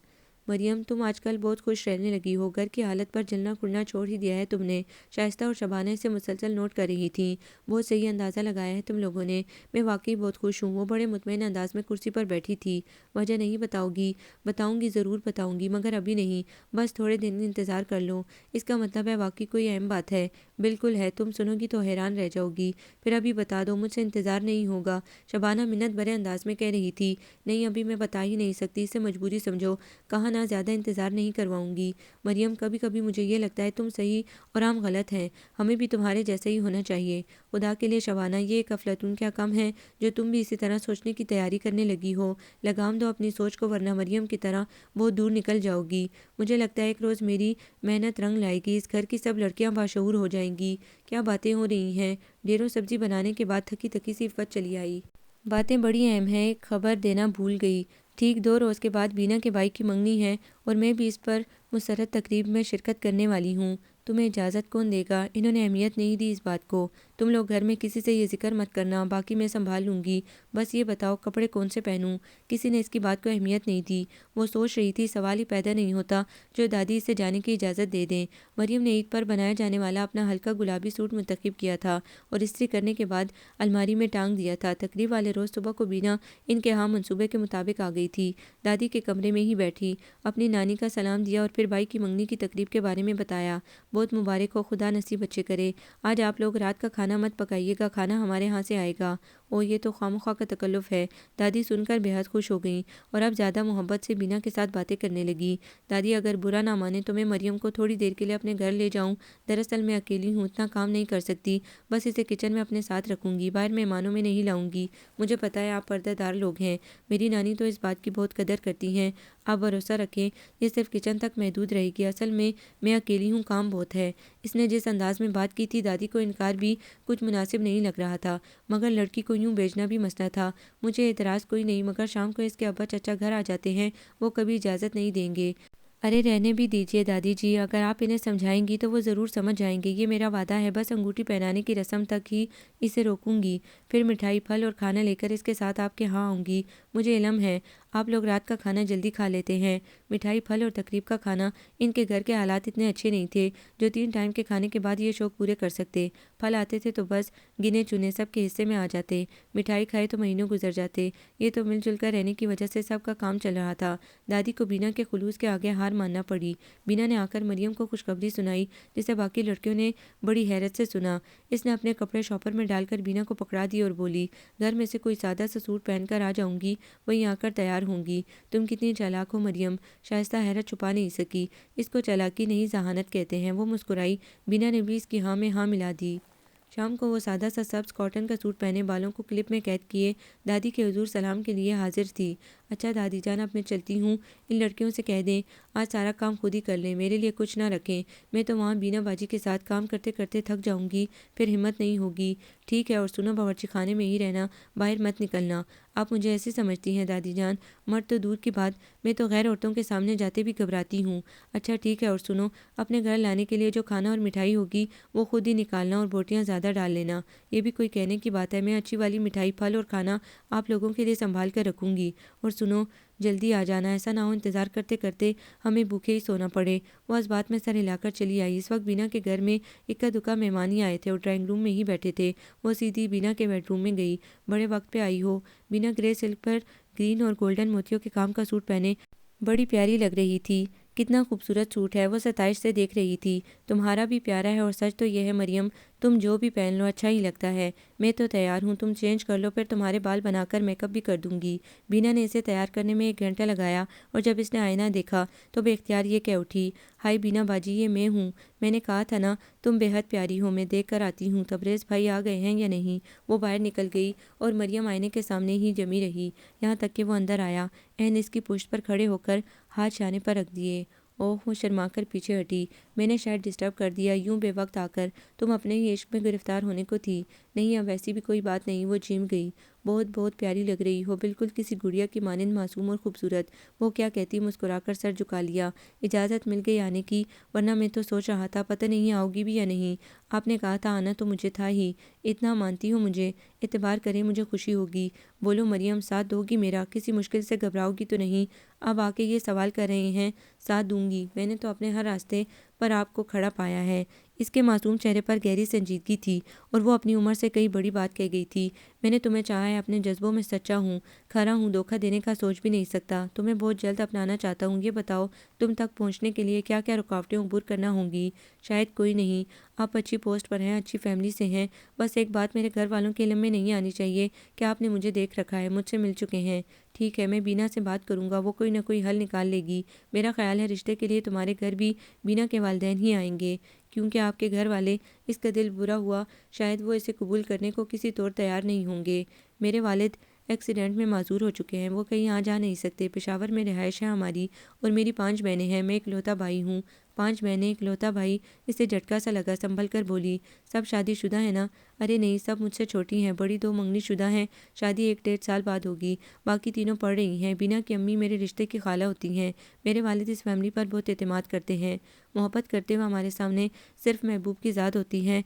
مریم، تم آج کل بہت خوش رہنے لگی ہو، گھر کی حالت پر جلنا کڑنا چھوڑ ہی دیا ہے تم نے۔ شائستہ اور شبانہ اسے مسلسل نوٹ کر رہی تھیں۔ بہت صحیح اندازہ لگایا ہے تم لوگوں نے، میں واقعی بہت خوش ہوں۔ وہ بڑے مطمئن انداز میں کرسی پر بیٹھی تھی۔ وجہ نہیں بتاؤ گی؟ بتاؤں گی، ضرور بتاؤں گی، مگر ابھی نہیں، بس تھوڑے دن انتظار کر لو۔ اس کا مطلب ہے واقعی کوئی اہم بات ہے؟ بالکل ہے، تم سنو گی تو حیران رہ جاؤ گی۔ پھر ابھی بتا دو، مجھ سے انتظار نہیں ہوگا، شبانہ منت بھرے انداز میں کہہ رہی تھی۔ نہیں، ابھی میں بتا ہی نہیں سکتی، اسے مجبوری سمجھو۔ کہا نا، زیادہ انتظار نہیں کرواؤں گی۔ مریم، کبھی کبھی مجھے یہ لگتا ہے تم صحیح اور ہم غلط ہیں، ہمیں بھی تمہارے جیسا ہی ہونا چاہیے۔ خدا کے لیے شبانہ، یہ ایک افلاطون کیا کم ہے جو تم بھی اسی طرح سوچنے کی تیاری کرنے لگی ہو؟ لگام دو اپنی سوچ کو، ورنہ مریم کی طرح بہت دور نکل جاؤ گی۔ مجھے لگتا ہے ایک روز میری محنت رنگ لائے گی، اس گھر کی سب لڑکیاں باشعور ہو جائیں گی۔ کیا باتیں ہو رہی ہیں؟ ڈھیروں سبزی بنانے کے بعد تھکی تھکی سی عفت چلی آئی۔ باتیں بڑی اہم ہیں، ایک خبر دینا بھول گئی۔ ٹھیک 2 روز کے بعد بینا کے بھائی کی منگنی ہے اور میں بھی اس پر مسرت تقریب میں شرکت کرنے والی ہوں۔ تمہیں اجازت کون دے گا؟ انہوں نے اہمیت نہیں دی اس بات کو۔ تم لوگ گھر میں کسی سے یہ ذکر مت کرنا، باقی میں سنبھال لوں گی۔ بس یہ بتاؤ کپڑے کون سے پہنوں؟ کسی نے اس کی بات کو اہمیت نہیں دی۔ وہ سوچ رہی تھی سوال ہی پیدا نہیں ہوتا جو دادی اسے جانے کی اجازت دے دیں۔ مریم نے عید پر بنایا جانے والا اپنا ہلکا گلابی سوٹ منتخب کیا تھا اور استری کرنے کے بعد الماری میں ٹانگ دیا تھا۔ تقریب والے روز صبح کو بینا ان کے ہاں منصوبے کے مطابق آ گئی تھی۔ دادی کے کمرے میں ہی بیٹھی اپنی نانی کا سلام دیا اور پھر بھائی کی منگنی کی تقریب کے بارے میں بتایا۔ بہت مبارک ہو، خدا نصیب اچھے کرے۔ آج آپ لوگ رات کا کھانا مت پکائیے گا، کھانا ہمارے ہاں سے آئے گا۔ او، یہ تو خواہ کا تکلف ہے۔ دادی سن کر بے حد خوش ہو گئیں اور اب زیادہ محبت سے بینا کے ساتھ باتیں کرنے لگی۔ دادی اگر برا نہ مانے تو میں مریم کو تھوڑی دیر کے لیے اپنے گھر لے جاؤں؟ دراصل میں اکیلی ہوں، اتنا کام نہیں کر سکتی، بس اسے کچن میں اپنے ساتھ رکھوں گی، باہر مہمانوں میں نہیں لاؤں گی۔ مجھے پتہ ہے آپ پردہ دار لوگ ہیں، میری نانی تو اس بات کی بہت قدر کرتی ہیں۔ آپ بھروسہ رکھیں، یہ صرف کچن تک محدود رہے گی، اصل میں اکیلی ہوں، کام بہت ہے۔ اس نے جس انداز میں بات کی تھی دادی کو انکار بھی کچھ مناسب نہیں لگ رہا تھا، مگر لڑکی کو یوں بھیجنا بھی مسئلہ تھا۔ مجھے اعتراض کوئی نہیں، مگر شام کو اس کے ابا چچا گھر آ جاتے ہیں، وہ کبھی اجازت نہیں دیں گے۔ ارے رہنے بھی دیجیے دادی جی، اگر آپ انہیں سمجھائیں گی تو وہ ضرور سمجھ جائیں گے، یہ میرا وعدہ ہے۔ بس انگوٹھی پہنانے کی رسم تک ہی اسے روکوں گی، پھر مٹھائی پھل اور کھانا لے کر اس کے ساتھ آپ کے ہاں آؤں گی۔ مجھے علم ہے آپ لوگ رات کا کھانا جلدی کھا لیتے ہیں۔ مٹھائی پھل اور تقریب کا کھانا، ان کے گھر کے حالات اتنے اچھے نہیں تھے جو 3 ٹائم کے کھانے کے بعد یہ شوق پورے کر سکتے۔ پھل آتے تھے تو بس گنے چنے سب کے حصے میں آ جاتے، مٹھائی کھائے تو مہینوں گزر جاتے۔ یہ تو مل جل کر رہنے کی وجہ سے سب کا کام چل رہا تھا۔ دادی کو بینا کے خلوص کے آگے ہار ماننا پڑی۔ بینا نے آ کر مریم کو خوشخبری سنائی، جسے باقی لڑکیوں نے بڑی حیرت سے سنا۔ اس نے اپنے کپڑے شاپر میں ڈال کر بینا کو پکڑا دی اور بولی، گھر میں سے کوئی سادہ سا سوٹ پہن کر آ جاؤں گی، وہیں آ کر تیار ہوں گی۔ تم کتنی چالاک ہو مریم۔ شائستہ حیرت چھپا نہیں سکی۔ اس کو چالاکی نہیں، ذہانت کہتے ہیں۔ وہ مسکرائی۔ بینا نے بھی اس کی ہاں میں ہاں ملا دی۔ شام کو وہ سادہ سا سبز کاٹن کا سوٹ پہنے، بالوں کو کلپ میں قید کیے، دادی کے حضور سلام کے لیے حاضر تھی۔ اچھا دادی جان اب میں چلتی ہوں، ان لڑکیوں سے کہہ دیں آج سارا کام خود ہی کر لیں، میرے لیے کچھ نہ رکھیں، میں تو وہاں بینا باجی کے ساتھ کام کرتے کرتے تھک جاؤں گی، پھر ہمت نہیں ہوگی۔ ٹھیک ہے، اور سنو باورچی خانے میں ہی رہنا، باہر مت نکلنا۔ آپ مجھے ایسے سمجھتی ہیں دادی جان؟ مرد تو دور کی بات، میں تو غیر عورتوں کے سامنے جاتے بھی گھبراتی ہوں۔ اچھا ٹھیک ہے، اور سنو اپنے گھر لانے کے لیے جو کھانا اور مٹھائی ہوگی وہ خود ہی نکالنا اور بوٹیاں زیادہ ڈال لینا۔ یہ بھی کوئی کہنے کی بات ہے، میں اچھی والی مٹھائی، پھل اور کھانا آپ لوگوں کے لیے سنبھال کر رکھوں گی۔ اور سنو جلدی آ جانا، ایسا نہ ہو انتظار کرتے کرتے ہمیں بھوکے ہی سونا پڑے۔ وہ اس بات میں سر ہلا کر چلی آئی۔ اس وقت بینا کے گھر میں اکا دکا مہمان ہی آئے تھے اور ڈرائنگ روم میں ہی بیٹھے تھے۔ وہ سیدھی بینا کے بیڈ روم میں گئی۔ بڑے وقت پہ آئی ہو۔ بینا گرے سلک پر گرین اور گولڈن موتیوں کے کام کا سوٹ پہنے بڑی پیاری لگ رہی تھی۔ کتنا خوبصورت سوٹ ہے، وہ ستائش سے دیکھ رہی تھی۔ تمہارا بھی پیارا ہے، اور سچ تو یہ ہے مریم، تم جو بھی پہن لو اچھا ہی لگتا ہے۔ میں تو تیار ہوں، تم چینج کر لو، پھر تمہارے بال بنا کر میک اپ بھی کر دوں گی۔ بینا نے اسے تیار کرنے میں 1 گھنٹہ لگایا، اور جب اس نے آئینہ دیکھا تو بے اختیار یہ کہہ اٹھی، ہائی بینا باجی، یہ میں ہوں۔ میں نے کہا تھا نا تم بے حد پیاری ہو، میں دیکھ کر آتی ہوں تبریز بھائی آ گئے ہیں یا نہیں۔ وہ باہر نکل گئی اور مریم آئینے کے سامنے ہی جمی رہی، یہاں تک کہ وہ اندر آیا۔ عین اس کی پشت پر کھڑے ہو کر ہاتھ شانے پر رکھ دیے۔ اوہ، وہ شرما کر پیچھے ہٹی۔ میں نے شاید ڈسٹرب کر دیا یوں بے وقت آ کر، تم اپنے ہی عشق میں گرفتار ہونے کو تھی۔ نہیں، اب ویسی بھی کوئی بات نہیں، وہ چیم گئی۔ بہت بہت پیاری لگ رہی ہو، بالکل کسی گڑیا کی مانند معصوم اور خوبصورت۔ وہ کیا کہتی مسکرا کر سر جھکا لیا۔ اجازت مل گئی آنے کی، ورنہ میں تو سوچ رہا تھا پتہ نہیں آؤ گی بھی یا نہیں۔ آپ نے کہا تھا آنا تو مجھے تھا ہی۔ اتنا مانتی ہو مجھے، اعتبار کریں مجھے خوشی ہوگی۔ بولو مریم، ساتھ دو گی میرا؟ کسی مشکل سے گھبراؤ گی تو نہیں؟ اب آ کے یہ سوال کر رہے ہیں۔ ساتھ دوں گی، میں نے تو اپنے ہر راستے پر آپ کو کھڑا پایا ہے۔ اس کے معصوم چہرے پر گہری سنجیدگی تھی، اور وہ اپنی عمر سے کئی بڑی بات کہہ گئی تھی۔ میں نے تمہیں چاہا ہے، اپنے جذبوں میں سچا ہوں، کھرا ہوں، دھوکہ دینے کا سوچ بھی نہیں سکتا۔ تمہیں بہت جلد اپنانا چاہتا ہوں۔ یہ بتاؤ تم تک پہنچنے کے لیے کیا کیا رکاوٹیں عبور کرنا ہوں گی؟ شاید کوئی نہیں، آپ اچھی پوسٹ پر ہیں، اچھی فیملی سے ہیں، بس ایک بات میرے گھر والوں کے علم میں نہیں آنی چاہیے کہ آپ نے مجھے دیکھ رکھا ہے، مجھ سے مل چکے ہیں۔ ٹھیک ہے، میں بینا سے بات کروں گا، وہ کوئی نہ کوئی حل نکال لے گی۔ میرا خیال ہے رشتے کے لیے تمہارے گھر بھی بینا کے والدین ہی آئیں گے، کیونکہ آپ کے گھر والے، اس کا دل برا ہوا، شاید وہ اسے قبول کرنے کو کسی طور تیار نہیں ہوں گے۔ میرے والد ایکسیڈنٹ میں معذور ہو چکے ہیں، وہ کہیں آ جا نہیں سکتے۔ پشاور میں رہائش ہے ہماری، اور میری 5 بہنیں ہیں، میں اکلوتا بھائی ہوں۔ 5 بہنیں، اکلوتا بھائی؟ اسے جھٹکا سا لگا، سنبھل کر بولی، سب شادی شدہ ہیں نا؟ ارے نہیں، سب مجھ سے چھوٹی ہیں، بڑی 2 منگنی شدہ ہیں، شادی 1 ڈیڑھ سال بعد ہوگی، باقی تینوں پڑھ رہی ہیں۔ بینا کی امی میرے رشتے کی خالہ ہوتی ہیں۔ میرے والد اس فیملی پر بہت اعتماد کرتے ہیں، محبت کرتے ہوئے ہمارے سامنے صرف محبوب کی ذات ہوتی ہے،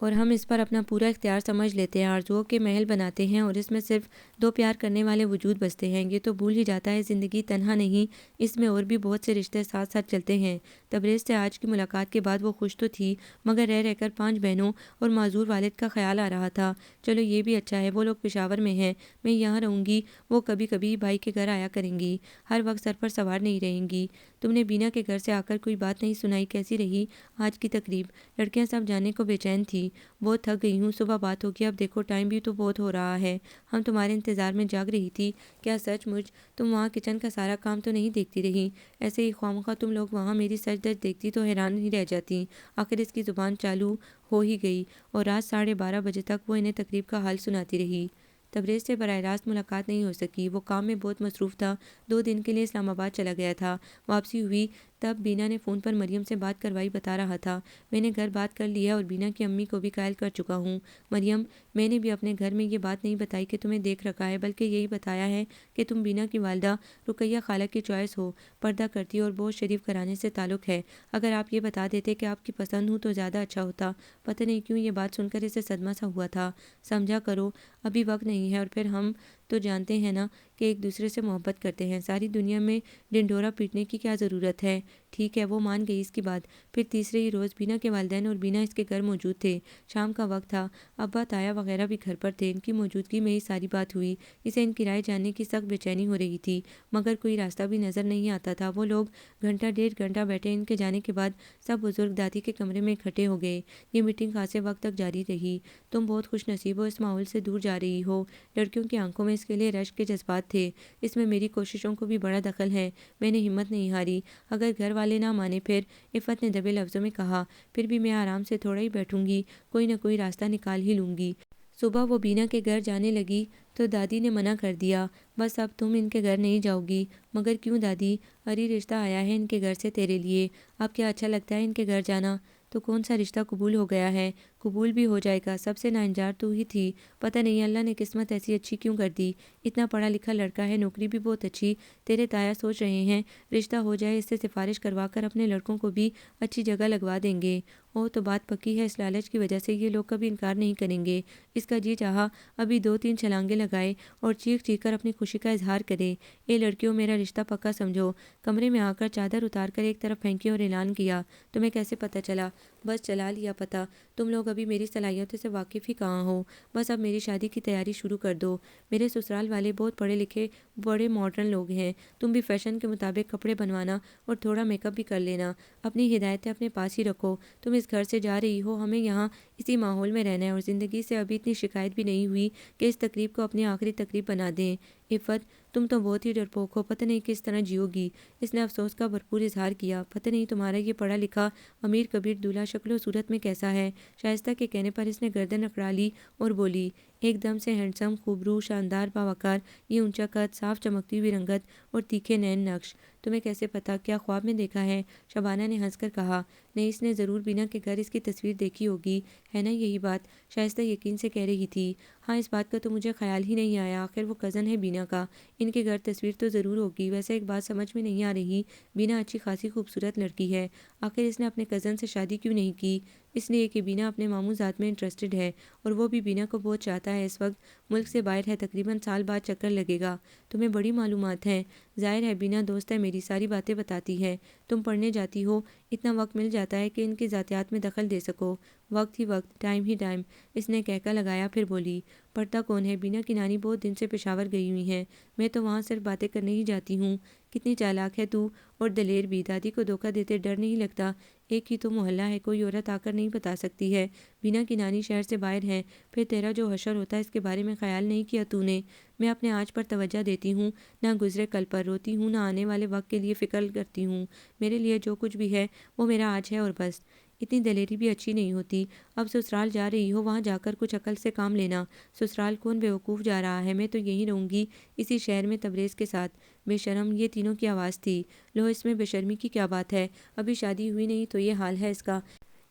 اور ہم اس پر اپنا پورا اختیار سمجھ لیتے ہیں، آرزوؤں کے محل بناتے ہیں، اور اس میں صرف 2 پیار کرنے والے وجود بستے ہیں۔ یہ تو بھول ہی جاتا ہے زندگی تنہا نہیں، اس میں اور بھی بہت سے رشتے ساتھ ساتھ چلتے ہیں۔ تبریز سے آج کی ملاقات کے بعد وہ خوش تو تھی، مگر رہ رہ کر 5 بہنوں اور معذور والد کا خیال آ رہا تھا۔ چلو یہ بھی اچھا ہے، وہ لوگ پشاور میں ہیں، میں یہاں رہوں گی، وہ کبھی کبھی بھائی کے گھر آیا کریں گی، ہر وقت سر پر سوار نہیں رہیں گی۔ تم نے بینا کے گھر سے آ کر کوئی بات نہیں سنائی، کیسی رہی آج کی تقریب؟ لڑکیاں سب جاننے کو بے چین تھیں۔ بہت تھک گئی ہوں، صبح بات ہوگی، اب دیکھو ٹائم بھی تو بہت ہو رہا ہے، ہم تمہارے انتظار میں جاگ رہی تھی۔ کیا سچ مچ تم وہاں کچن کا سارا کام تو نہیں دیکھتی رہی؟ ایسے ہی خواہ تم لوگ وہاں میری سچ دچ دیکھتی تو حیران ہی رہ جاتی۔ آخر اس کی زبان چالو ہو ہی گئی، اور رات 12:30 بجے تک وہ انہیں تقریب کا حال سناتی رہی۔ تبریز سے براہ راست ملاقات نہیں ہو سکی، وہ کام میں بہت مصروف تھا، 2 دن کے لیے اسلام آباد چلا گیا تھا۔ واپسی ہوئی تب بینا نے فون پر مریم سے بات کروائی، بتا رہا تھا، میں نے گھر بات کر لیا اور بینا کی امی کو بھی قائل کر چکا ہوں۔ مریم، میں نے بھی اپنے گھر میں یہ بات نہیں بتائی کہ تمہیں دیکھ رکھا ہے، بلکہ یہی بتایا ہے کہ تم بینا کی والدہ رقیہ خالہ کی چوائس ہو، پردہ کرتی اور بہت شریف گھرانے سے تعلق ہے۔ اگر آپ یہ بتا دیتے کہ آپ کی پسند ہوں تو زیادہ اچھا ہوتا۔ پتہ نہیں کیوں یہ بات سن کر اسے صدمہ سا ہوا تھا۔ سمجھا کرو، ابھی وقت نہیں ہے، اور پھر ہم تو جانتے ہیں نا کہ ایک دوسرے سے محبت کرتے ہیں، ساری دنیا میں ڈنڈورا پیٹنے کی کیا ضرورت ہے؟ ٹھیک ہے، وہ مان گئی اس کی بات۔ پھر تیسرے ہی روز بینا کے والدین اور بینا اس کے گھر موجود تھے۔ شام کا وقت تھا، ابا تایا وغیرہ بھی گھر پر تھے، ان کی موجودگی میں ہی ساری بات ہوئی۔ اسے ان کی رائے جاننے کی سخت بے چینی ہو رہی تھی، مگر کوئی راستہ بھی نظر نہیں آتا تھا۔ وہ لوگ گھنٹہ 1.5 گھنٹہ بیٹھے، ان کے جانے کے بعد سب بزرگ دادی کے کمرے میں اکٹھے ہو گئے۔ یہ میٹنگ خاصے وقت تک جاری رہی۔ تم بہت خوش نصیب ہو، اس ماحول سے دور جا رہی ہو۔ لڑکیوں کی آنکھوں میں اس کے لیے رشک کے جذبات تھے۔ اس میں میری کوششوں کو بھی بڑا دخل ہے، میں نے ہمت نہیں ہاری۔ اگر گھر والے نہ مانے پھر؟ عفت نے دبے لفظوں میں کہا۔ پھر بھی میں آرام سے تھوڑا ہی بیٹھوں گی، کوئی نہ کوئی راستہ نکال ہی لوں گی۔ صبح وہ بینا کے گھر جانے لگی تو دادی نے منع کر دیا، بس اب تم ان کے گھر نہیں جاؤ گی۔ مگر کیوں دادی؟ ارے رشتہ آیا ہے ان کے گھر سے تیرے لیے، اب کیا اچھا لگتا ہے ان کے گھر جانا؟ تو کون سا رشتہ قبول ہو گیا ہے؟ قبول بھی ہو جائے گا، سب سے ناانجار تو ہی تھی، پتہ نہیں اللہ نے قسمت ایسی اچھی کیوں کر دی، اتنا پڑھا لکھا لڑکا ہے، نوکری بھی بہت اچھی، تیرے تایا سوچ رہے ہیں رشتہ ہو جائے، اس سے سفارش کروا کر اپنے لڑکوں کو بھی اچھی جگہ لگوا دیں گے۔ او تو بات پکی ہے، اس لالچ کی وجہ سے یہ لوگ کبھی انکار نہیں کریں گے۔ اس کا جی چاہا ابھی 2-3 چھلانگیں لگائے اور چیخ چیخ کر اپنی خوشی کا اظہار کرے۔ اے لڑکیوں، میرا رشتہ پکا سمجھو۔ کمرے میں آ کر چادر اتار کر ایک طرف پھینکی اور اعلان کیا، تمہیں کیسے پتہ چلا؟ بس چلا لیا پتہ، تم لوگ ابھی میری صلاحیتوں سے واقف ہی کہاں ہو، بس اب میری شادی کی تیاری شروع کر دو۔ میرے سسرال والے بہت پڑھے لکھے بڑے ماڈرن لوگ ہیں، تم بھی فیشن کے مطابق کپڑے بنوانا اور تھوڑا میک اپ بھی کر لینا، اپنی ہدایتیں اپنے پاس ہی رکھو۔ تم اس گھر سے جا رہی ہو، ہمیں یہاں اسی ماحول میں رہنا ہے اور زندگی سے ابھی اتنی شکایت بھی نہیں ہوئی کہ اس تقریب کو اپنی آخری تقریب بنا دیں۔ عفت، تم تو بہت ہی ڈرپوک ہو، پتہ نہیں کس طرح جیو گی۔ اس نے افسوس کا بھرپور اظہار کیا، پتہ نہیں تمہارا یہ پڑھا لکھا امیر کبیر دولہا شکل و صورت میں کیسا ہے؟ شائستہ کے کہنے پر اس نے گردن اکڑا لی اور بولی، ایک دم سے ہینڈسم، خوبرو، شاندار، باوقار، یہ اونچا قد، صاف چمکتی ہوئی رنگت اور تیکھے نین نقش۔ تمہیں کیسے پتا؟ کیا خواب میں دیکھا ہے؟ شبانہ نے ہنس کر کہا، نہیں، اس نے ضرور بینا کے گھر اس کی تصویر دیکھی ہوگی، ہے نا یہی بات؟ شائستہ یقین سے کہہ رہی تھی، ہاں، اس بات کا تو مجھے خیال ہی نہیں آیا، آخر وہ کزن ہے بینا کا، ان کے گھر تصویر تو ضرور ہوگی۔ ویسے ایک بات سمجھ میں نہیں آ رہی، بینا اچھی خاصی خوبصورت لڑکی ہے، آخر اس نے اپنے کزن سے شادی کیوں نہیں کی؟ اس لیے کہ بینا اپنے ماموں ذات میں انٹرسٹڈ ہے اور وہ بھی بینا کو بہت چاہتا ہے، اس وقت ملک سے باہر ہے، تقریباً سال بعد چکر لگے گا۔ تمہیں بڑی معلومات ہیں، ظاہر ہے بینا دوست ہے میری، ساری باتیں بتاتی ہے، تم پڑھنے جاتی ہو، اتنا وقت مل جاتا ہے کہ ان کی ذاتیات میں دخل دے سکو، وقت ہی وقت، ٹائم ہی ٹائم۔ اس نے کہکا لگایا، پھر بولی، پڑھتا کون ہے؟ بینا کی نانی بہت دن سے پشاور گئی ہوئی ہیں، میں تو وہاں صرف باتیں کرنے ہی جاتی ہوں۔ کتنی چالاک ہے تو، اور دلیر بھی، دادی کو دھوکہ دیتے ڈر نہیں لگتا؟ ایک ہی تو محلہ ہے، کوئی عورت آ کر نہیں بتا سکتی ہے بینا کی نانی شہر سے باہر ہیں، پھر تیرا جو حشر ہوتا ہے اس کے بارے میں خیال نہیں کیا تو نے؟ میں اپنے آج پر توجہ دیتی ہوں، نہ گزرے کل پر، روتی ہوں نہ آنے والے وقت کے لیے فکر کرتی ہوں، میرے لیے جو کچھ بھی ہے وہ میرا آج ہے اور بس۔ اتنی دلیری بھی اچھی نہیں ہوتی، اب سسرال جا رہی ہو، وہاں جا کر کچھ عقل سے کام لینا۔ سسرال کون بیوقوف جا رہا ہے، میں تو یہیں رہوں گی، اسی شہر میں تبریز کے ساتھ۔ بے شرم، یہ تینوں کی آواز تھی۔ لو، اس میں بے شرمی کی کیا بات ہے، ابھی شادی ہوئی نہیں تو یہ حال ہے اس کا۔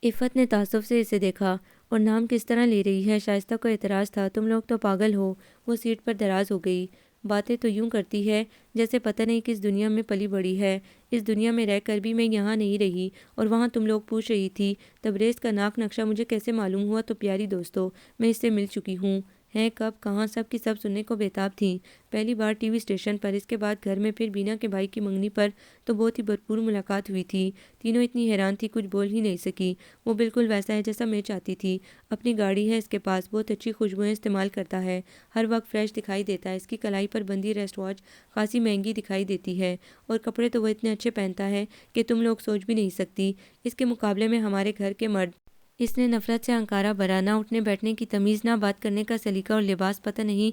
عفت نے تعصب سے اسے دیکھا، اور نام کس طرح لے رہی ہے؟ شائستہ کو اعتراض تھا، تم لوگ تو پاگل ہو۔ وہ سیٹ پر دراز ہو گئی، باتیں تو یوں کرتی ہے جیسے پتہ نہیں کس دنیا میں پلی بڑی ہے، اس دنیا میں رہ کر بھی میں یہاں نہیں رہی، اور وہاں تم لوگ پوچھ رہی تھی تبریز کا ناک نقشہ مجھے کیسے معلوم ہوا؟ تو پیاری دوستو، میں اس سے مل چکی ہوں۔ ہیں کب، کہاں؟ سب کی سب سننے کو بےتاب تھیں، پہلی بار ٹی وی اسٹیشن پر، اس کے بعد گھر میں، پھر بینا کے بھائی کی منگنی پر تو بہت ہی بھرپور ملاقات ہوئی تھی۔ تینوں اتنی حیران تھی کچھ بول ہی نہیں سکی۔ وہ بالکل ویسا ہے جیسا میں چاہتی تھی، اپنی گاڑی ہے اس کے پاس، بہت اچھی خوشبوئیں استعمال کرتا ہے، ہر وقت فریش دکھائی دیتا ہے، اس کی کلائی پر بندی ریسٹ واچ خاصی مہنگی دکھائی دیتی ہے، اور کپڑے تو وہ اتنے اچھے پہنتا ہے کہ تم لوگ سوچ بھی نہیں سکتی، اس کے مقابلے میں ہمارے گھر کے مرد۔ اس نے نفرت سے ہنکارا بھرا، نہ اٹھنے بیٹھنے کی تمیز، نہ بات کرنے کا سلیقہ، اور لباس پتہ نہیں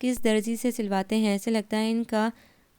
کس درزی سے سلواتے ہیں، ایسے لگتا ہے ان کا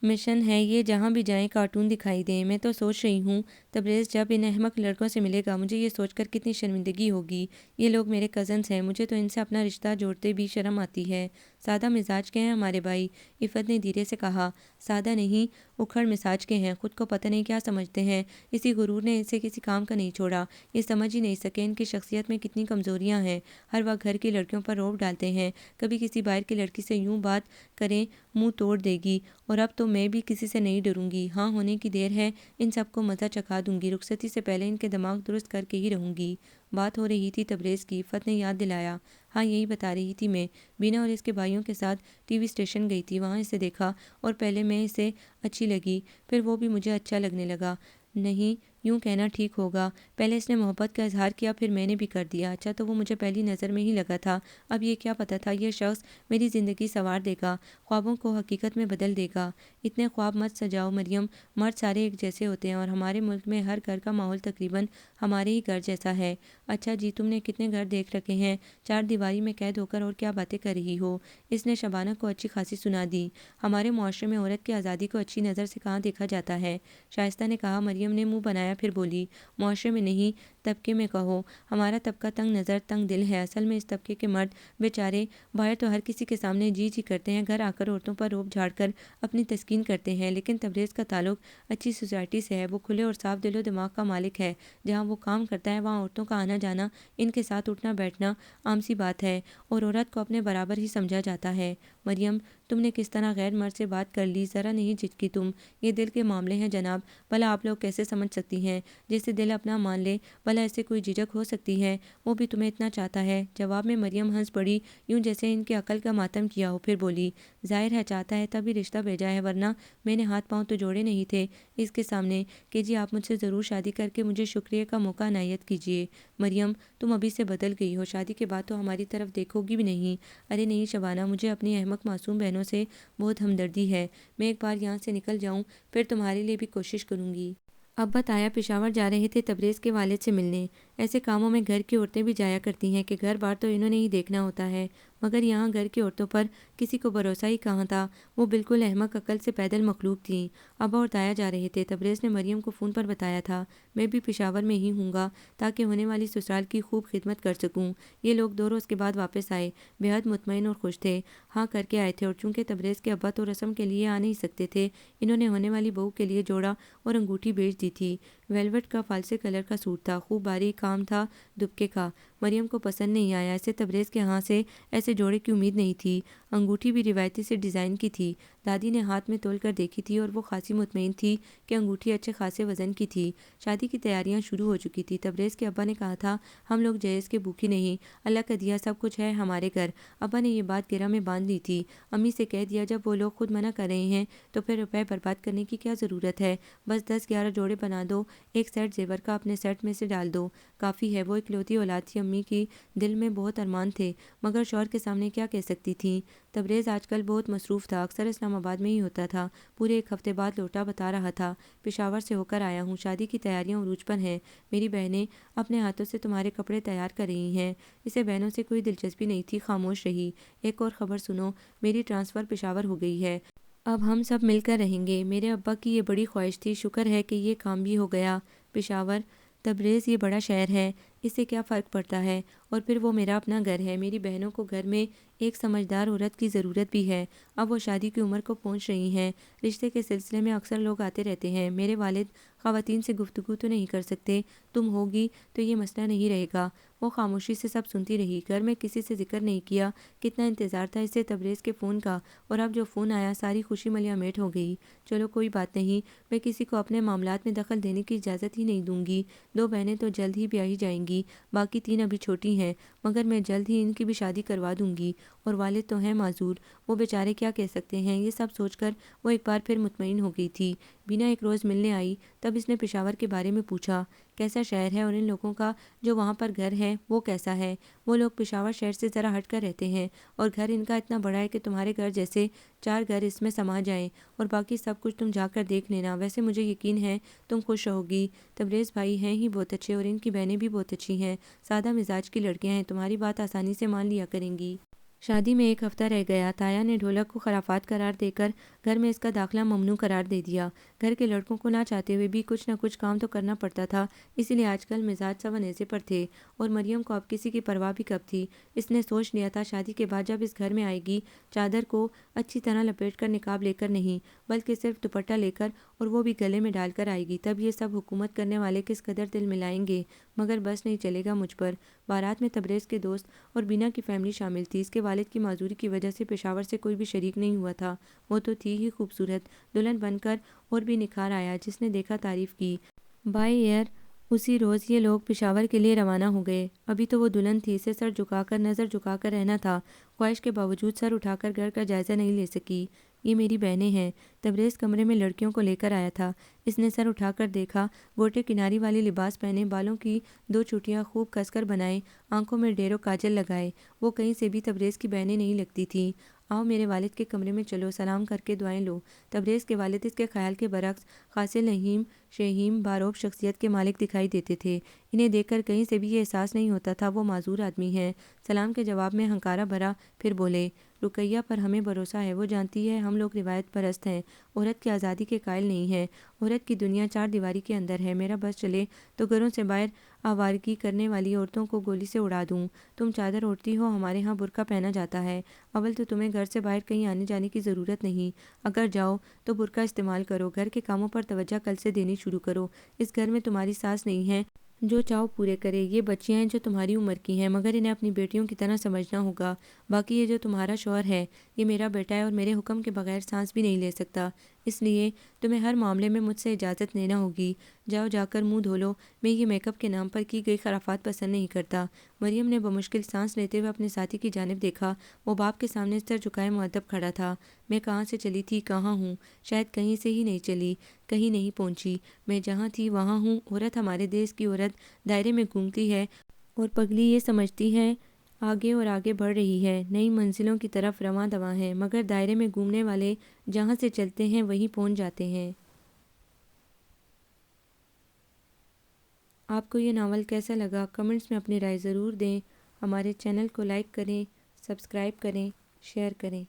مشن ہے یہ جہاں بھی جائیں کارٹون دکھائی دیں۔ میں تو سوچ رہی ہوں تبریز جب ان احمق لڑکوں سے ملے گا، مجھے یہ سوچ کر کتنی شرمندگی ہوگی، یہ لوگ میرے کزنز ہیں، مجھے تو ان سے اپنا رشتہ جوڑتے بھی شرم آتی ہے۔ سادہ مزاج کے ہیں ہمارے بھائی، عفت نے دھیرے سے کہا، سادہ نہیں، اکھڑ مزاج کے ہیں، خود کو پتہ نہیں کیا سمجھتے ہیں، اسی غرور نے اسے کسی کام کا نہیں چھوڑا، یہ سمجھ ہی نہیں سکے ان کی شخصیت میں کتنی کمزوریاں ہیں، ہر وقت گھر کی لڑکیوں پر رعب ڈالتے ہیں، کبھی کسی باہر کی لڑکی سے یوں بات کریں منہ توڑ دے گی، اور اب تو میں بھی کسی سے نہیں ڈروں گی، ہاں ہونے کی دیر ہے، ان سب کو مزہ چکھا دوں گی، رخصتی سے پہلے ان کے دماغ درست کر کے ہی رہوں گی۔ بات ہو رہی تھی تبریز کی، عفت نے یاد دلایا، ہاں یہی بتا رہی تھی میں، بینا اور اس کے بھائیوں کے ساتھ ٹی وی اسٹیشن گئی تھی، وہاں اسے دیکھا، اور پہلے میں اسے اچھی لگی، پھر وہ بھی مجھے اچھا لگنے لگا، نہیں، یوں کہنا ٹھیک ہوگا، پہلے اس نے محبت کا اظہار کیا، پھر میں نے بھی کر دیا، اچھا تو وہ مجھے پہلی نظر میں ہی لگا تھا، اب یہ کیا پتہ تھا یہ شخص میری زندگی سنوار دے گا، خوابوں کو حقیقت میں بدل دے گا۔ اتنے خواب مت سجاؤ مریم، مرد سارے ایک جیسے ہوتے ہیں، اور ہمارے ملک میں ہر گھر کا ماحول تقریباً ہمارے ہی گھر جیسا ہے۔ اچھا جی، تم نے کتنے گھر دیکھ رکھے ہیں، چار دیواری میں قید ہو کر اور کیا باتیں کر رہی ہو؟ اس نے شبانہ کو اچھی خاصی سنا دی، ہمارے معاشرے میں عورت کی آزادی کو اچھی نظر سے کہاں دیکھا جاتا ہے؟ شائستہ نے کہا۔ مریم نے منہ بنایا، پھر بولی، معاشرے میں نہیں، طبقے میں کہو۔ ہمارا طبقہ تنگ نظر تنگ دل ہے۔ اصل میں اس طبقے کے مرد بیچارے باہر تو ہر کسی کے سامنے جی جی کرتے ہیں، گھر آ کر عورتوں پر روب جھاڑ کر اپنی تسکین کرتے ہیں، لیکن تبریز کا تعلق اچھی سوسائٹی سے ہے۔ وہ کھلے اور صاف دل و دماغ کا مالک ہے۔ جہاں وہ کام کرتا ہے وہاں عورتوں کا آنا جانا، ان کے ساتھ اٹھنا بیٹھنا عام سی بات ہے اور عورت کو اپنے برابر ہی سمجھا جاتا ہے۔ مریم، تم نے کس طرح غیر مرد سے بات کر لی، ذرا نہیں جھجکی تم؟ یہ دل کے معاملے ہیں جناب، بھلا آپ لوگ کیسے سمجھ سکتی ہیں؟ جسے دل اپنا مان لے، بھلا ایسے کوئی جھجک ہو سکتی ہے؟ وہ بھی تمہیں اتنا چاہتا ہے؟ جواب میں مریم ہنس پڑی، یوں جیسے ان کی عقل کا ماتم کیا ہو، پھر بولی، ظاہر ہے چاہتا ہے تبھی رشتہ بھیجا ہے، ورنہ میں نے ہاتھ پاؤں تو جوڑے نہیں تھے اس کے سامنے کہ جی آپ مجھ سے ضرور شادی کر کے مجھے شکریہ کا موقع عنایت کیجیے۔ مریم، تم ابھی سے بدل گئی ہو، شادی کے بعد تو ہماری طرف دیکھو گی بھی نہیں۔ ارے نہیں شبانہ، مجھے اپنی احمق معصوم بہنوں سے بہت ہمدردی ہے، میں ایک بار یہاں سے نکل جاؤں پھر تمہارے لیے بھی کوشش کروں گی۔ ابا تایا پشاور جا رہے تھے تبریز کے والد سے ملنے۔ ایسے کاموں میں گھر کی عورتیں بھی جایا کرتی ہیں کہ گھر بار تو انہوں نے ہی دیکھنا ہوتا ہے، مگر یہاں گھر کی عورتوں پر کسی کو بھروسہ ہی کہاں تھا، وہ بالکل احمق عقل سے پیدل مخلوق تھیں۔ ابا اور تایا جا رہے تھے، تبریز نے مریم کو فون پر بتایا تھا، میں بھی پشاور میں ہی ہوں گا تاکہ ہونے والی سسرال کی خوب خدمت کر سکوں۔ یہ لوگ 2 روز کے بعد واپس آئے، بے حد مطمئن اور خوش تھے، ہاں کر کے آئے تھے، اور چونکہ تبریز کے ابا تو رسم کے لیے آ نہیں سکتے تھے، انہوں نے ہونے والی بہو کے لیے جوڑا اور انگوٹھی بھیج دی تھی۔ ویلوٹ کا فالسے کلر کا سوٹ تھا، خوب باریک کام تھا دبکے کا، مریم کو پسند نہیں آیا، اسے تبریز کے ہاں سے ایسے جوڑے کی امید نہیں تھی۔ انگوٹھی بھی روایتی سے ڈیزائن کی تھی، دادی نے ہاتھ میں تول کر دیکھی تھی اور وہ خاصی مطمئن تھی کہ انگوٹھی اچھے خاصے وزن کی تھی۔ شادی کی تیاریاں شروع ہو چکی تھی، تبریز کے ابا نے کہا تھا ہم لوگ جہیز کے بھوکے نہیں، اللہ کا دیا سب کچھ ہے ہمارے گھر۔ ابا نے یہ بات گرہ میں باندھ لی تھی، امی سے کہہ دیا جب وہ لوگ خود منع کر رہے ہیں تو پھر روپے برباد کرنے کی کیا ضرورت ہے، بس 10-11 جوڑے بنا دو، ایک سیٹ زیور کا اپنے سیٹ میں سے ڈال دو، کافی ہے۔ وہ اکلوتی اولاد تھی، امی کی دل میں بہت ارمان تھے، مگر شوہر کے سامنے کیا کہہ سکتی تھیں۔ تبریز آج کل بہت مصروف تھا، اکثر اسلام آباد میں ہی ہوتا تھا، پورے 1 ہفتے بعد لوٹا، بتا رہا تھا پشاور سے ہو کر آیا ہوں، شادی کی تیاریاں عروج پر ہیں، میری بہنیں اپنے ہاتھوں سے تمہارے کپڑے تیار کر رہی ہیں۔ اسے بہنوں سے کوئی دلچسپی نہیں تھی، خاموش رہی۔ ایک اور خبر سنو، میری ٹرانسفر پشاور ہو گئی ہے، اب ہم سب مل کر رہیں گے، میرے ابا کی یہ بڑی خواہش تھی، شکر ہے کہ یہ کام بھی ہو گیا۔ پشاور؟ تبریز یہ بڑا شہر ہے، اس سے کیا فرق پڑتا ہے، اور پھر وہ میرا اپنا گھر ہے، میری بہنوں کو گھر میں ایک سمجھدار عورت کی ضرورت بھی ہے، اب وہ شادی کی عمر کو پہنچ رہی ہیں، رشتے کے سلسلے میں اکثر لوگ آتے رہتے ہیں، میرے والد خواتین سے گفتگو تو نہیں کر سکتے، تم ہوگی تو یہ مسئلہ نہیں رہے گا۔ وہ خاموشی سے سب سنتی رہی، گھر میں کسی سے ذکر نہیں کیا، کتنا انتظار تھا اسے تبریز کے فون کا، اور اب جو فون آیا ساری خوشی ملیا میٹ ہو گئی۔ چلو کوئی بات نہیں، میں کسی کو اپنے معاملات میں دخل دینے کی اجازت ہی نہیں دوں گی، 2 بہنیں تو جلد ہی بیاہی جائیں گی، باقی 3 ابھی چھوٹی ہیں، مگر میں جلد ہی ان کی بھی شادی کروا دوں گی، اور والد تو ہیں معذور، وہ بیچارے کیا کہہ سکتے ہیں۔ یہ سب سوچ کر وہ ایک بار پھر مطمئن ہو گئی تھی۔ بینا ایک روز ملنے آئی، تب اس نے پشاور کے بارے میں پوچھا، کیسا شہر ہے، اور ان لوگوں کا جو وہاں پر گھر ہے وہ کیسا ہے؟ وہ لوگ پشاور شہر سے ذرا ہٹ کر رہتے ہیں، اور گھر ان کا اتنا بڑا ہے کہ تمہارے گھر جیسے 4 گھر اس میں سما جائیں، اور باقی سب کچھ تم جا کر دیکھ لینا، ویسے مجھے یقین ہے تم خوش رہو گی۔ تبریز بھائی ہیں ہی بہت اچھے، اور ان کی بہنیں بھی بہت اچھی ہیں، سادہ مزاج کی لڑکیاں ہیں، تمہاری بات آسانی سے مان لیا کریں گی۔ شادی میں 1 ہفتہ رہ گیا، تایا نے ڈھولک کو خرافات قرار دے کر گھر میں اس کا داخلہ ممنوع قرار دے دیا۔ گھر کے لڑکوں کو نہ چاہتے ہوئے بھی کچھ نہ کچھ کام تو کرنا پڑتا تھا، اسی لیے آج کل مزاج سوا نیزے پر تھے، اور مریم کو اب کسی کی پرواہ بھی کب تھی۔ اس نے سوچ لیا تھا شادی کے بعد جب اس گھر میں آئے گی، چادر کو اچھی طرح لپیٹ کر نقاب لے کر نہیں، بلکہ صرف دوپٹہ لے کر، اور وہ بھی گلے میں ڈال کر آئے گی، تب یہ سب حکومت کرنے والے کس قدر دل ملائیں گے، مگر بس نہیں چلے گا مجھ پر۔ بارات میں تبریز کے دوست اور بینا کی فیملی شامل تھی، اس کے والد کی معذوری کی وجہ سے پشاور سے کوئی بھی شریک نہیں ہوا تھا، وہ تو تھی ہی خوبصورت، دلہن بن کر اور بھی نکھار آیا، جس نے دیکھا تعریف کی۔ بائی ایئر اسی روز یہ لوگ پشاور کے لیے روانہ ہو گئے، ابھی تو وہ دلہن تھی، اسے سر جھکا کر نظر جھکا کر رہنا تھا، خواہش کے باوجود سر اٹھا کر گھر کا جائزہ نہیں لے سکی۔ یہ میری بہنیں ہیں، تبریز کمرے میں لڑکیوں کو لے کر آیا تھا، اس نے سر اٹھا کر دیکھا، گوٹے کناری والی لباس پہنے، بالوں کی 2 چوٹیاں خوب کس کر بنائے، آنکھوں میں ڈھیروں کاجل لگائے، وہ کہیں سے بھی تبریز کی بہنیں نہیں لگتی تھیں۔ آؤ میرے والد کے کمرے میں چلو، سلام کر کے دعائیں لو۔ تبریز کے والد اس کے خیال کے برعکس خاصے لئیم شہیم باروب شخصیت کے مالک دکھائی دیتے تھے، انہیں دیکھ کر کہیں سے بھی یہ احساس نہیں ہوتا تھا وہ معذور آدمی ہیں۔ سلام کے جواب میں ہنکارہ بھرا، پھر بولے، رقیہ پر ہمیں بھروسہ ہے، وہ جانتی ہے ہم لوگ روایت پرست ہیں، عورت کی آزادی کے قائل نہیں ہیں، عورت کی دنیا 4 دیواری کے اندر ہے، میرا بس چلے تو گھروں سے باہر آوارگی کرنے والی عورتوں کو گولی سے اڑا دوں۔ تم چادر اوڑھتی ہو، ہمارے ہاں برقع پہنا جاتا ہے۔ اول تو تمہیں گھر سے باہر کہیں آنے جانے کی ضرورت نہیں، اگر جاؤ تو برقع استعمال کرو، گھر کے کاموں پر توجہ کل سے دینی شروع کرو۔ اس گھر میں تمہاری ساس نہیں ہے جو چاؤ پورے کرے، یہ بچیاں ہیں جو تمہاری عمر کی ہیں، مگر انہیں اپنی بیٹیوں کی طرح سمجھنا ہوگا۔ باقی یہ جو تمہارا شوہر ہے، یہ میرا بیٹا ہے اور میرے حکم کے بغیر سانس بھی نہیں لے سکتا، اس لیے تمہیں ہر معاملے میں مجھ سے اجازت لینا ہوگی۔ جاؤ جا کر منہ دھو لو، میں یہ میک اپ کے نام پر کی گئی خرافات پسند نہیں کرتا۔ مریم نے بمشکل سانس لیتے ہوئے اپنے ساتھی کی جانب دیکھا، وہ باپ کے سامنے سر جھکائے مؤدب کھڑا تھا۔ میں کہاں سے چلی تھی، کہاں ہوں؟ شاید کہیں سے ہی نہیں چلی، کہیں نہیں پہنچی، میں جہاں تھی وہاں ہوں۔ عورت ہمارے دیس کی عورت دائرے میں گھومتی ہے اور پگلی یہ سمجھتی ہے آگے اور آگے بڑھ رہی ہے، نئی منزلوں کی طرف رواں دواں ہے، مگر دائرے میں گھومنے والے جہاں سے چلتے ہیں وہیں پہنچ جاتے ہیں۔ آپ کو یہ ناول کیسا لگا؟ کمنٹس میں اپنی رائے ضرور دیں۔ ہمارے چینل کو لائک کریں، سبسکرائب کریں، شیئر کریں۔